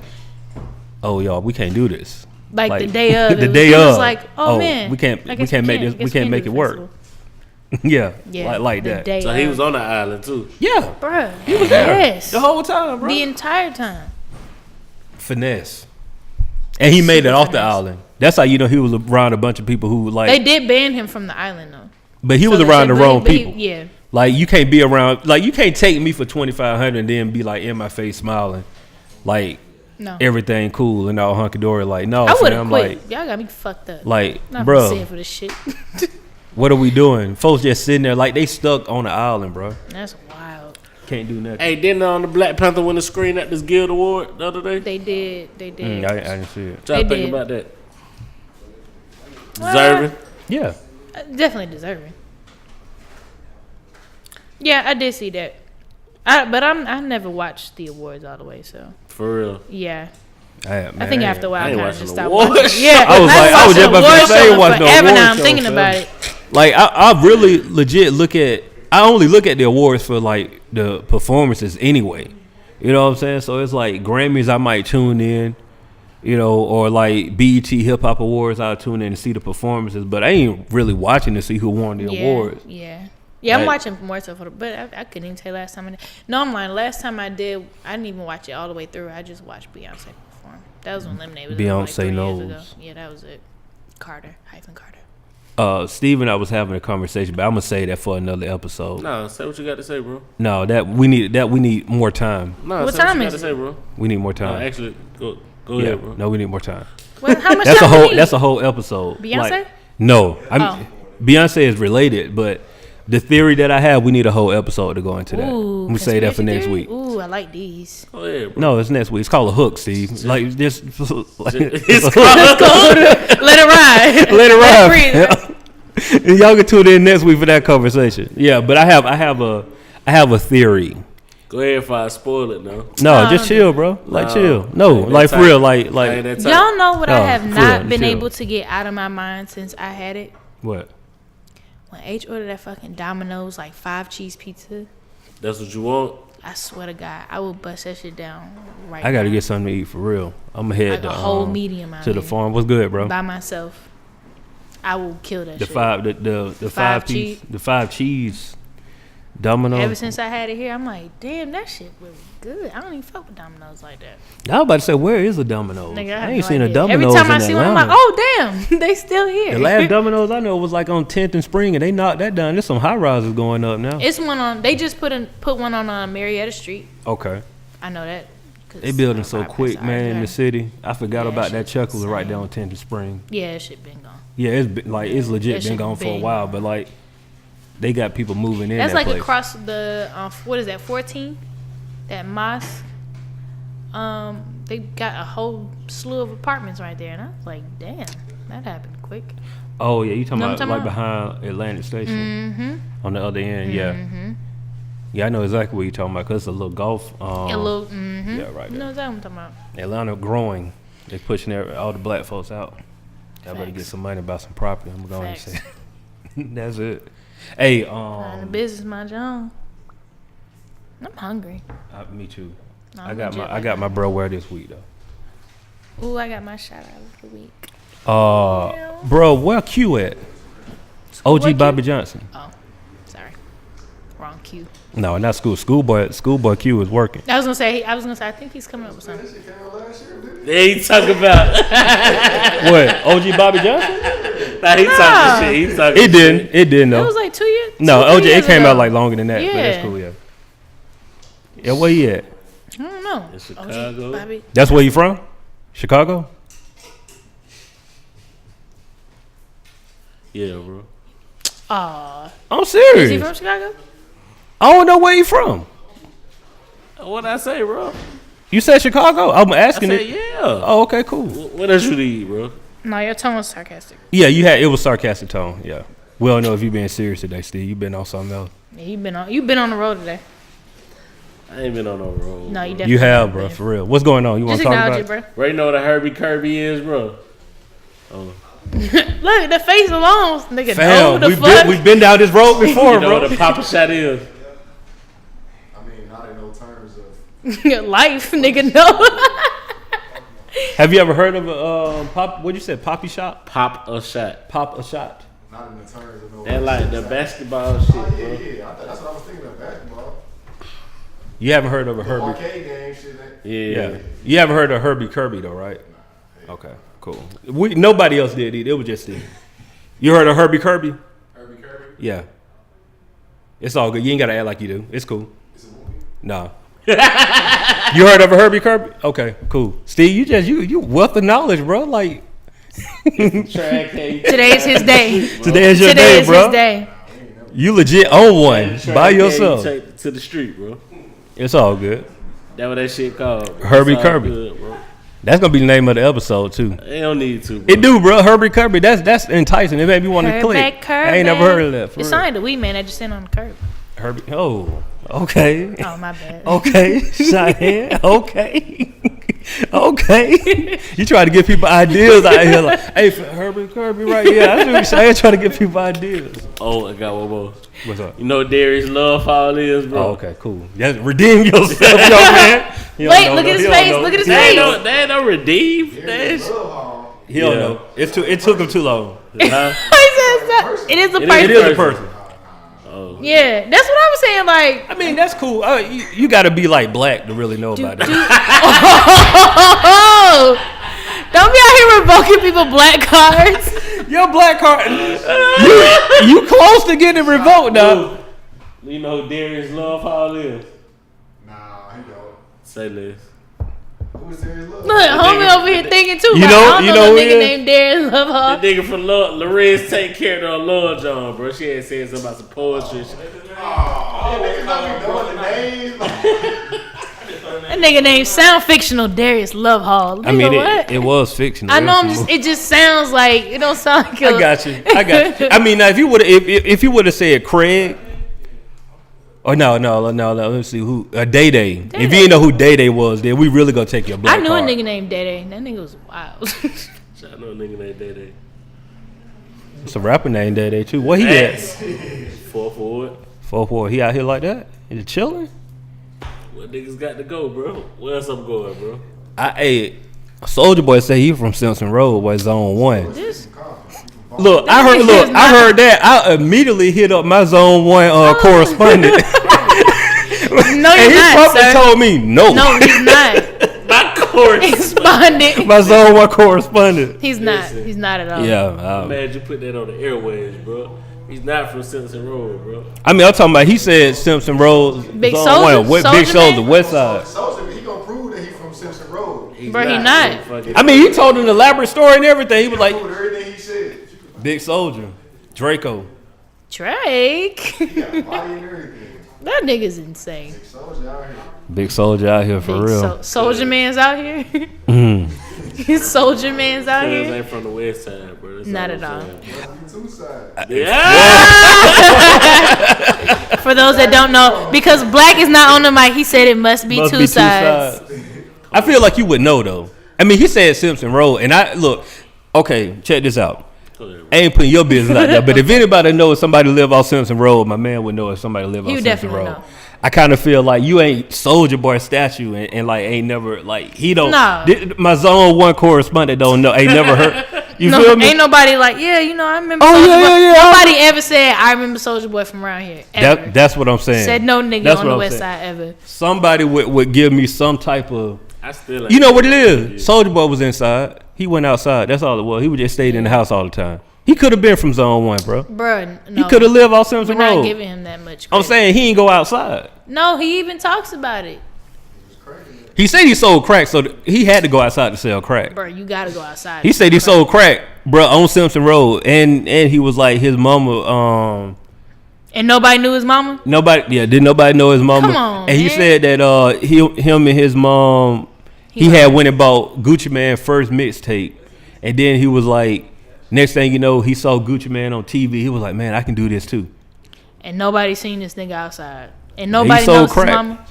oh y'all, we can't do this. Like the day of, the it day was of, like, oh man, we can't I guess make this, we can't make it work. Yeah, like the that. day So he of. was on the island too. Yeah, Bruh, he was there yes, the whole time, bro. the entire time. Finesse, and he made it Super off the finesse. island. That's how you know he was around a bunch of people who like. They did ban him from the island though. But he So was they around said, the but wrong but people. yeah, Like you can't be around. Like you can't take me for 2,500 and then be like in my face smiling, like no. everything cool and all hunky dory. Like no, I would have fam, quit. like Y'all got me fucked up. like Not bro, for for this shit. what are we doing? Folks just sitting there like they stuck on the island, bro. That's wild. Can't do nothing. Hey, didn't the Black Panther win the screen at this Guild Award the other day? They did. They did. I didn't see it. What y'all They think did. about that? Well, Deserving? Yeah, Definitely deserving. Yeah, I did see that. I never watched the awards all the way, so For real. yeah. man, I think after a while I I ain't kind of watching just the stopped awards. watching. Yeah, I was like- I was just about to say, watch the forever award now. I'm show, thinking fam. about it. like I really legit look at. I only look at the awards for like the performances anyway. You know what I'm saying? So it's like Grammys, I might tune in, or like BET Hip Hop Awards, I'll tune in to see the performances. But I ain't really watching to see who won the awards. Yeah. Yeah, I'm Like- watching more so for the, but I couldn't even tell you last time I did. No, I'm lying. Last time I did, I didn't even watch it all the way through. I just watched Beyonce perform. That was when Lemonade was Beyonce like 3 years ago. knows. Yeah, that was it. Carter. Steve and I was having a conversation, but I'm gonna say that for another episode. No, say what you got to say, bro. No, that we need more time. No, What say time what you is got to it? say, bro. We need more No, time. actually, go Yeah, ahead, bro. no, we need more time. Well, how much That's a time we whole. need? That's a whole episode. Beyonce? Like, no, Beyonce is related, but the theory that I have, we need a whole episode to go into that. Ooh, We say that for conspiracy next theory? week. Ooh, I like these. Go ahead, bro. No, it's next week. It's called a hook, Steve. Like just like, It's Let it ride. let it ride. breathe. And y'all can tune in next week for that conversation. Yeah, but I have a theory. Go ahead if I spoil it, no. No, just chill, bro. Like No, chill. No, ain't like that for real. tight. Like Ain't that tight. Y'all know what I have for not real, been chill. able to get out of my mind since I had it? what? When H ordered that fucking Domino's like 5 cheese pizza, That's what you want? I swear to God, I will bust that shit down right I gotta now. get something to eat for real. I'm gonna head Like to a whole medium out to the here. farm. What's good, bro? By myself. I will kill that The shit. the five piece, the 5 cheese Domino. Ever since I had it here, I'm like, damn, that shit really good. I don't even fuck with Domino's like that. I was about to say, where is the Domino's? Nigga, I have ain't no seen a idea. Domino's Every time in I see one, I'm Atlanta. like, oh damn, they still here. The last Domino's I know was like on 10th and Spring, and they knocked that down. There's some high rises going up now. It's one on. They just put one on Marietta Street. Okay, I know that. 'cause they building I so probably quick, passed man, in the ours. city. I forgot Yeah, about that that shit's Chuckles right insane. there on 10th and Spring. Yeah, that shit been gone. Yeah, it's been, like it's legit That been shit gone for a been while, gone. but like they got people moving in. That's that like place. across the what is that 14? That mosque. They got a whole slew of apartments right there, and I was like, damn, that happened quick. Oh yeah, you talking Know about what I'm like talking behind Atlantic Station Mm-hmm. on the other end? Yeah, yeah, I know exactly what you're talking about because it's a little golf. A little. Mm-hmm. Yeah, right You know there. what I'm talking about? Atlanta growing. They pushing all the black folks out. Y'all better get Facts. some money about some property. I'm going to Facts. say that's it. Hey, Mind the business, my John. I'm hungry. me too. No, I I'm got legit my bro wear this week though. Ooh, I got my shout out of the week. Bro, where Q at? Schoolboy Q? OG Bobby Johnson. Oh, sorry, wrong cue. No, not Schoolboy Q is working. I was gonna say. I think he's coming up with something. They ain't talking about. What? OG Bobby Johnson? Nah, he talking shit. He talking It didn't. It didn't That though. was like 2 years. No, 2-3 OG. It years came ago. out like longer than that. But that's Yeah. cool. Yeah. Yeah, where you at? I don't know. In Chicago. Bobby. That's where you from? Chicago? Yeah, bro. Aw, I'm is he serious. from Chicago? I don't know where you from. What'd I say, bro? You said Chicago? I'm I asking said, it. yeah. Oh, okay, cool. What else you need, bro? No, your tone was sarcastic. Yeah, it was sarcastic tone. Yeah. We don't know if you being serious today, Steve. You been on something else. Yeah, you've been on the road today. I ain't been on no road. No, you definitely. You have, been. bro, for real. What's going on? You want Just to talk acknowledge about it, it? bro. Right, you know what a Herby Curby is, bro? Oh. Look, the face alone, nigga. Fam, No, the fuck. we've been down this road before, You know bro. what a Papa shot is? I mean, not in no terms of. Life, nigga. No. Have you ever heard of a pop? What you said? Poppy shot? Pop a shot. Pop a shot. Not in the terms of no. That like the basketball shit, Oh, bro. yeah. That's what I was thinking of, basketball. You haven't heard of a The Herby? arcade game shit. Yeah. You haven't heard of Herby Curby though, right? Okay, cool. Nobody else did either. It was just Steve. You heard of Herby Curby? Herby Curby. Yeah. It's all good. You ain't gotta act like you do. It's cool. It's a movie. Nah. You heard of a Herby Curby? Okay, cool. Steve, you wealth of knowledge, bro. Like Today's his day. today is your Today day, is bro. his day. You legit own one by yourself. Take it to the street, bro. It's all good. That what that shit called. Herby It's all Curby. good, bro. That's gonna be the name of the episode too. They don't need to, bro. It do, bro. Herby Curby. That's enticing. It made me want to click. Herby Curby. I ain't never heard of that. For It's real. like the weed man that just sitting on the curb. Herbie. Oh, okay. Oh, my bad. Okay, Chiane. Okay. Okay. You try to give people ideas out here like, hey, for Herby Curby right here. I see what you're saying. Trying to give people ideas. Oh, I got one more. What's up? You know what Darius love all is, bro. Oh, okay, cool. Just redeem yourself, yo, man. He don't Wait, know, look though. at his He don't face. know. Look at his He face. don't know. They don't redeem. Here's That's, Love Hall. He don't Yeah. know. It took him too long. huh? He says that- It is a It person. It is a person. Oh. Yeah, that's what I was saying. Like, I mean, that's cool. You got to be like black to really know about it. oh, don't be out here revoking people black cards. Your black card, you close to getting revoked now. You know who Darius love all is? Nah, he don't. Say less. Who is Darius Love? Look, homie over here thinking too. You like, know- I don't you know know no who nigga he is? named Darius Love Hall. That nigga from Lorenz take care of Lord John, bro. She had said something about some poetry. Oh, niggas not be knowing the names. That nigga named sound fictional Darius Love Hall. Nigga, I mean, what? it was fictional. I know. It just sounds like it don't sound like. I got you. I mean, now, if you would if you would have said Craig, or no. Let's see who Day Day. If you didn't know who Day Day was, then we really gonna take your black I knew card. a nigga named Dede. That nigga was wild. I know a nigga named Day. It's a rapper named Day Day too. What he at? 4 forward. 4-4. He out here like that? Is it chilling? What niggas got to go, bro? Where else I'm going, bro? Soldier Boy say he from Simpson Road, was Zone 1. This- Look, I heard that. I immediately hit up my Zone 1 correspondent. no, And he's he not, probably sir. told me no. No, he's not. My course. Responded. My Zone 1 correspondent. He's not. He's not at all. Yeah. I'm mad you put that on the airwaves, bro. He's not from Simpson Road, bro. I mean, I'm talking about, he said Simpson Road. Big Zone Soldier? 1. Big Soldier Soldier, Man? West Side. Soldier, he gonna prove that he from Simpson Road. He Bro, he not. I mean, he told an elaborate story and everything. He was like, proved everything he said. Big Soldier, Draco. Drake. He got a body and everything. That nigga's insane. Soldier out here. Big Soldier out here for Big real. Soldier Man's out here. Soldier Man's out Cuz here. ain't from the West Side, bro. That's Not all at I'm all. saying. Must be two sides. Yeah. For those that don't know, because Black is not on the mic, he said it must be, Must two, be sides. I feel like you would know though. I mean, he said Simpson Road, and I look. Okay, check this out. I ain't putting your business out there, but if anybody knows somebody live off Simpson Road, my man would know if somebody live He off would Simpson definitely Road. know. I kind of feel like you ain't Soldier Boy statue and like ain't never like he don't. Nah. My Zone 1 correspondent don't know. Ain't never heard. You No, feel me? ain't nobody like, yeah, you know, I remember. Oh, Soulja yeah, Boy. yeah, yeah. Nobody ever said I remember Soldier Boy from around here. Ever. That's what I'm saying. Said no nigga That's on what the I'm West saying. Side ever. Somebody would give me some type of. I still ain't You know what it Yeah. is? Soldier Boy was inside. He went outside. That's all it was. He would just stayed in the house all the time. He could have been from Zone 1, bro. Bruh, He no. could have lived off We're Simpson not Road. giving him that much I'm credit. saying he ain't go outside. No, he even talks about it. He said he sold crack, so he had to go outside to sell crack. Bro, you gotta go outside. He said he sold crack, bro, on Simpson Road, and he was like his mama. And nobody knew his mama? Did nobody know his mama? Come on, and he man. said that him and his mom, he had went and bought Gucci Mane first mixtape, and then he was like, next thing you know, he saw Gucci Mane on TV. He was like, man, I can do this too. And nobody seen this nigga outside. And nobody sold knows crack. his mama?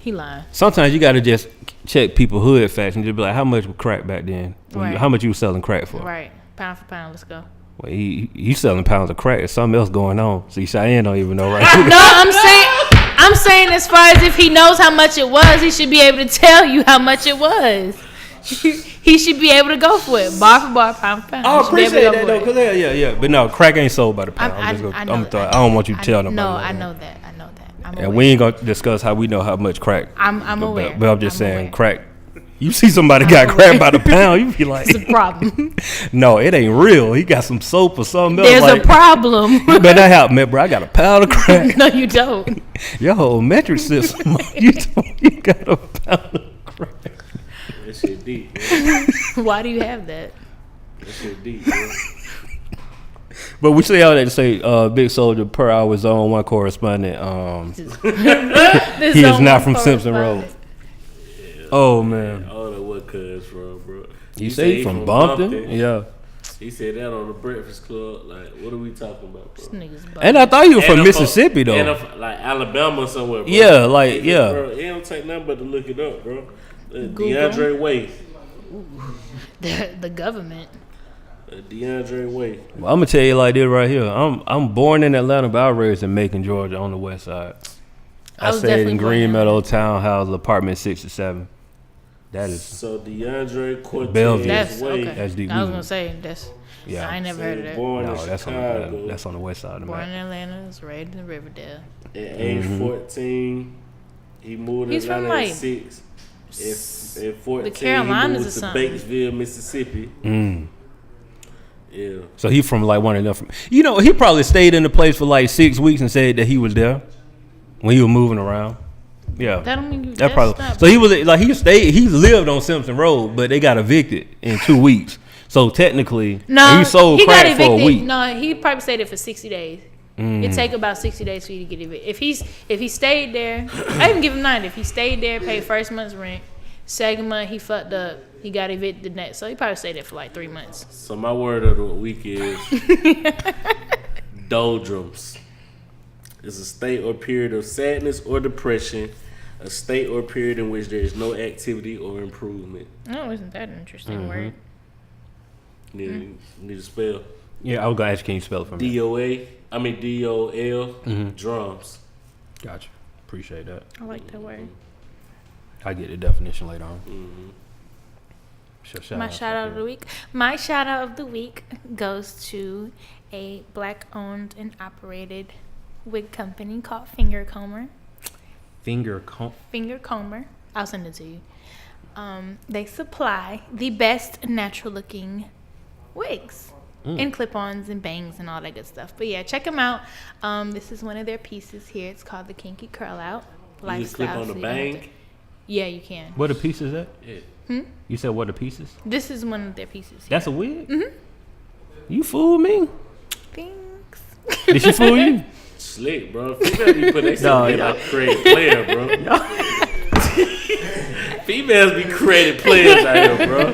He lying. Sometimes you got to just check people hood facts and just be like, how much was crack back then? Right. How much you was selling crack for? Right. Pound for pound. Let's go. Well, he selling pounds of crack. There's something else going on. See, Chiane don't even know right No, I'm saying as far as if he knows how much it was, he should be able to tell you how much it was. He should be able to go for it, bar for bar, pound for pound. I appreciate that though, cause yeah. But no, crack ain't sold by the pound. I don't want you to tell nobody. No, I know that. I'm and aware. we ain't gonna discuss how we know how much crack. I'm aware. But I'm just saying, aware. crack. You see somebody got crack by the pound, you be like, It's a problem. no, it ain't real. He got some soap or something else. There's like, a problem. You better help me, bro. I got a pound of crack. No, you don't. Your whole metric system, you got a pound of crack. That shit deep, bro. Why do you have that? That shit deep, bro. But we say all that to say, Big Soldier per our zone one correspondent. He is not from Simpson Road. Oh man. I don't know what cuz from, bro. You say he from Bumpton? Yeah. He said that on the Breakfast Club. Like, what are we talking about, bro? And I thought you were from And Mississippi though. And like Alabama or somewhere, bro. Yeah, like yeah. Bro, it don't take nothing but to look it up, bro. DeAndre Way. The government. DeAndre Way. Well, I'm gonna tell you like this right here. I'm born in Atlanta, but I was raised in Macon, Georgia, on the west side. I stayed in Green Meadow Townhouse, apartment 67. That is So DeAndre Cortez Bellevue. That's Way. okay. That's deep. I was gonna say that's. Yeah. I ain't never heard of that. Born No, in that's Chicago. that's on the west side of the Born map. in Atlanta, was raised in Riverdale. At age 14, he moved to He's from, Atlanta like, at 6. At 14, the Carolinas he or moved to something. Batesville, Mississippi. Yeah. So he from like one of them. He probably stayed in the place for like 6 weeks and said that he was there when he was moving around. Yeah, That don't mean you. that probably. So he was like he lived on Simpson Road, but they got evicted in 2 weeks. So technically, he sold he got crack for a evicted. week. No, he probably stayed there for 60 days. It take about 60 days for you to get evicted. If he stayed there, I even give him 90. If he stayed there, paid first month's rent, second month he fucked up, he got evicted next. So he probably stayed there for like 3 months. So my word of the week is Doldrums. It's a state or period of sadness or depression, a state or period in which there is no activity or improvement. Oh, isn't that an interesting word? Need to spell Yeah, I was gonna ask, can you spell it for me? DOL drums. Gotcha. Appreciate that. I like that word. I get the definition later on. My shout out of the week. My shout out of the week goes to a black-owned and operated wig company called Finger Comber. Finger Comber. I'll send it to you. They supply the best natural-looking wigs and clip-ons and bangs and all that good stuff. But yeah, check them out. This is one of their pieces here. It's called the Kinky Curl Out You just clip on the bang. Yeah, you can. What a piece is that? Yeah. You said what a pieces? This is one of their pieces. That's a wig? You fooled me. Thanks. Did she fool you? Slick, bro. Females be putting themselves in like creative player, bro. Females be creative players out here, bro.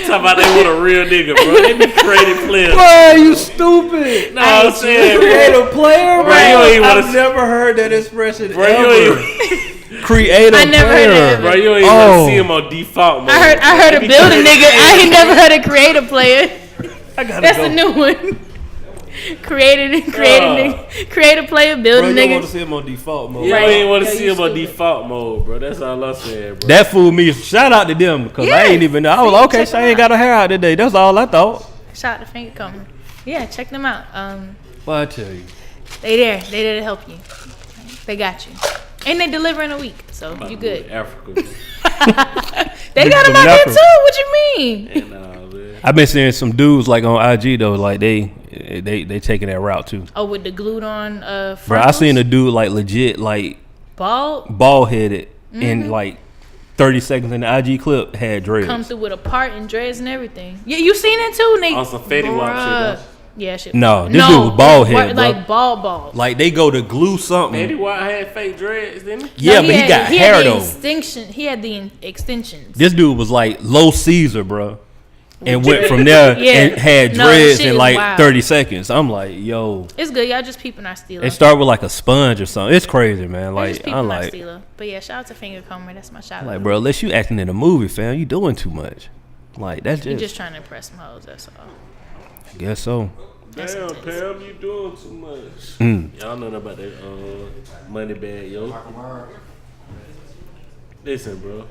Talking about they want a real nigga, bro. They be creative players. Boy, you stupid. No, I'm saying, bro. Creative player, Bro, you ain't even wanna I've never heard that expression Bro, ever. you ain't, Creative I never heard player. of it. bro, you ain't even want to see him on default mode. I heard a building nigga. I ain't never heard a creative player. I gotta That's go. a new one. Creative player, Bro, building you don't want nigga. to see him on default mode. You Right. ain't want to Yeah, see you him on stupid. default mode, bro. That's all I'm saying, bro. That fooled me. Shout out to them because I ain't even know. I was like, okay, check she them ain't out. got her hair out today. That's all I thought. Shout out to Finger Comber. Yeah, check them out. Well, I tell you. They there to help you. They got you, and they deliver in a week, so you good. Africa. They got them out there too. What you mean? And, man. I've been seeing some dudes like on IG though, like they taking that route too. Oh, with the glued on Bro, frontals? I seen a dude like legit like bald headed in like 30 seconds in the IG clip had dreads. come through with a part and dreads and everything. Yeah, you seen it too, Nate. On some Fetty Wap shit, though. Yeah, shit. No, this dude was bald head, bro. like bald. Like they go to glue something. Eddie White had fake dreads, didn't he? Yeah, No, but he got hair though. He had the extensions. This dude was like low Caesar, bro. and went from there Yeah. and had No, this dreads shit in is like wild. 30 seconds. I'm like, yo. It's good. Y'all just peeping our stealer. It started with like a sponge or something. It's crazy, man. Just Like peeping I'm our like, stealer. But yeah, shout out to Finger Comer. That's my shout out. like, bro, unless you acting in a movie, fam, you doing too much. Like that's You just, just trying to impress some hoes. That's all. I guess so. Damn, Pam, you doing too much. Y'all know about that money bag, yo. Listen, bro.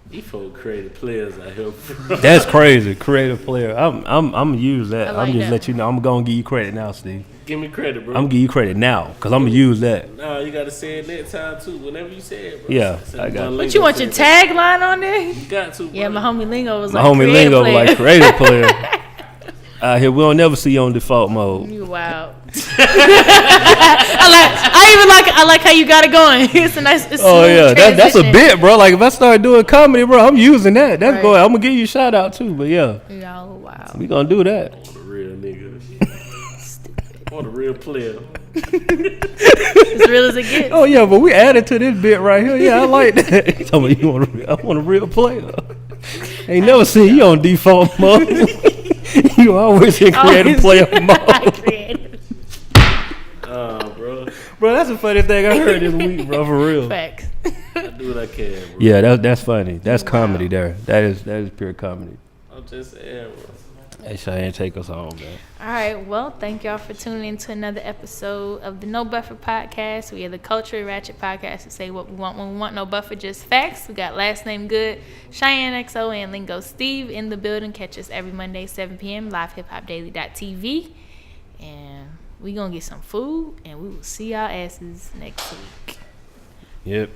These folk creative players out here. Bro. That's crazy. Creative player. I'm gonna use that. I like I'm just that. let you know. I'm gonna give you credit now, Steve. Give me credit, bro. I'm gonna give you credit now because I'm gonna use that. No, you gotta say it next time too. Whenever you say it, bro. Yeah, Say I got it. What you want your tagline on there? You got to, bro. Yeah, my homie Lingo was My like homie creative Lingo player. like creative player. Out here, we don't never see you on default mode. You wild. I like how you got it going. It's a nice. It's Oh smooth yeah, that's a transition. bit, bro. Like if I start doing comedy, bro, I'm using that. That's Right. going. I'm gonna give you a shout out too. But yeah, Y'all wild. we gonna do that. I'm the real nigga. I'm the real player. As real as it gets. Oh yeah, but we added to this bit right here. Yeah, I like that. You talking about you want I want a real player. Ain't never seen you on default mode. You always in creative player mode. Creative. Bro. Bro, that's the funniest thing I heard this week, bro. For real. Facts. I do what I can, bro. Yeah, that's funny. That's comedy there. That is pure comedy. I'm just saying, bro. Hey, Cheyenne, take us home, man. All right. Well, thank y'all for tuning in to another episode of the No Buffer Podcast. We are the Culture Ratchet Podcast to say what we want when we want. No buffer, just facts. We got Last Name Good, Chiane XO, and Lingo Steve in the building. Catch us every Monday, 7 p.m. live hiphopdaily.tv. And we gonna get some food, and we will see y'all asses next week. Yep.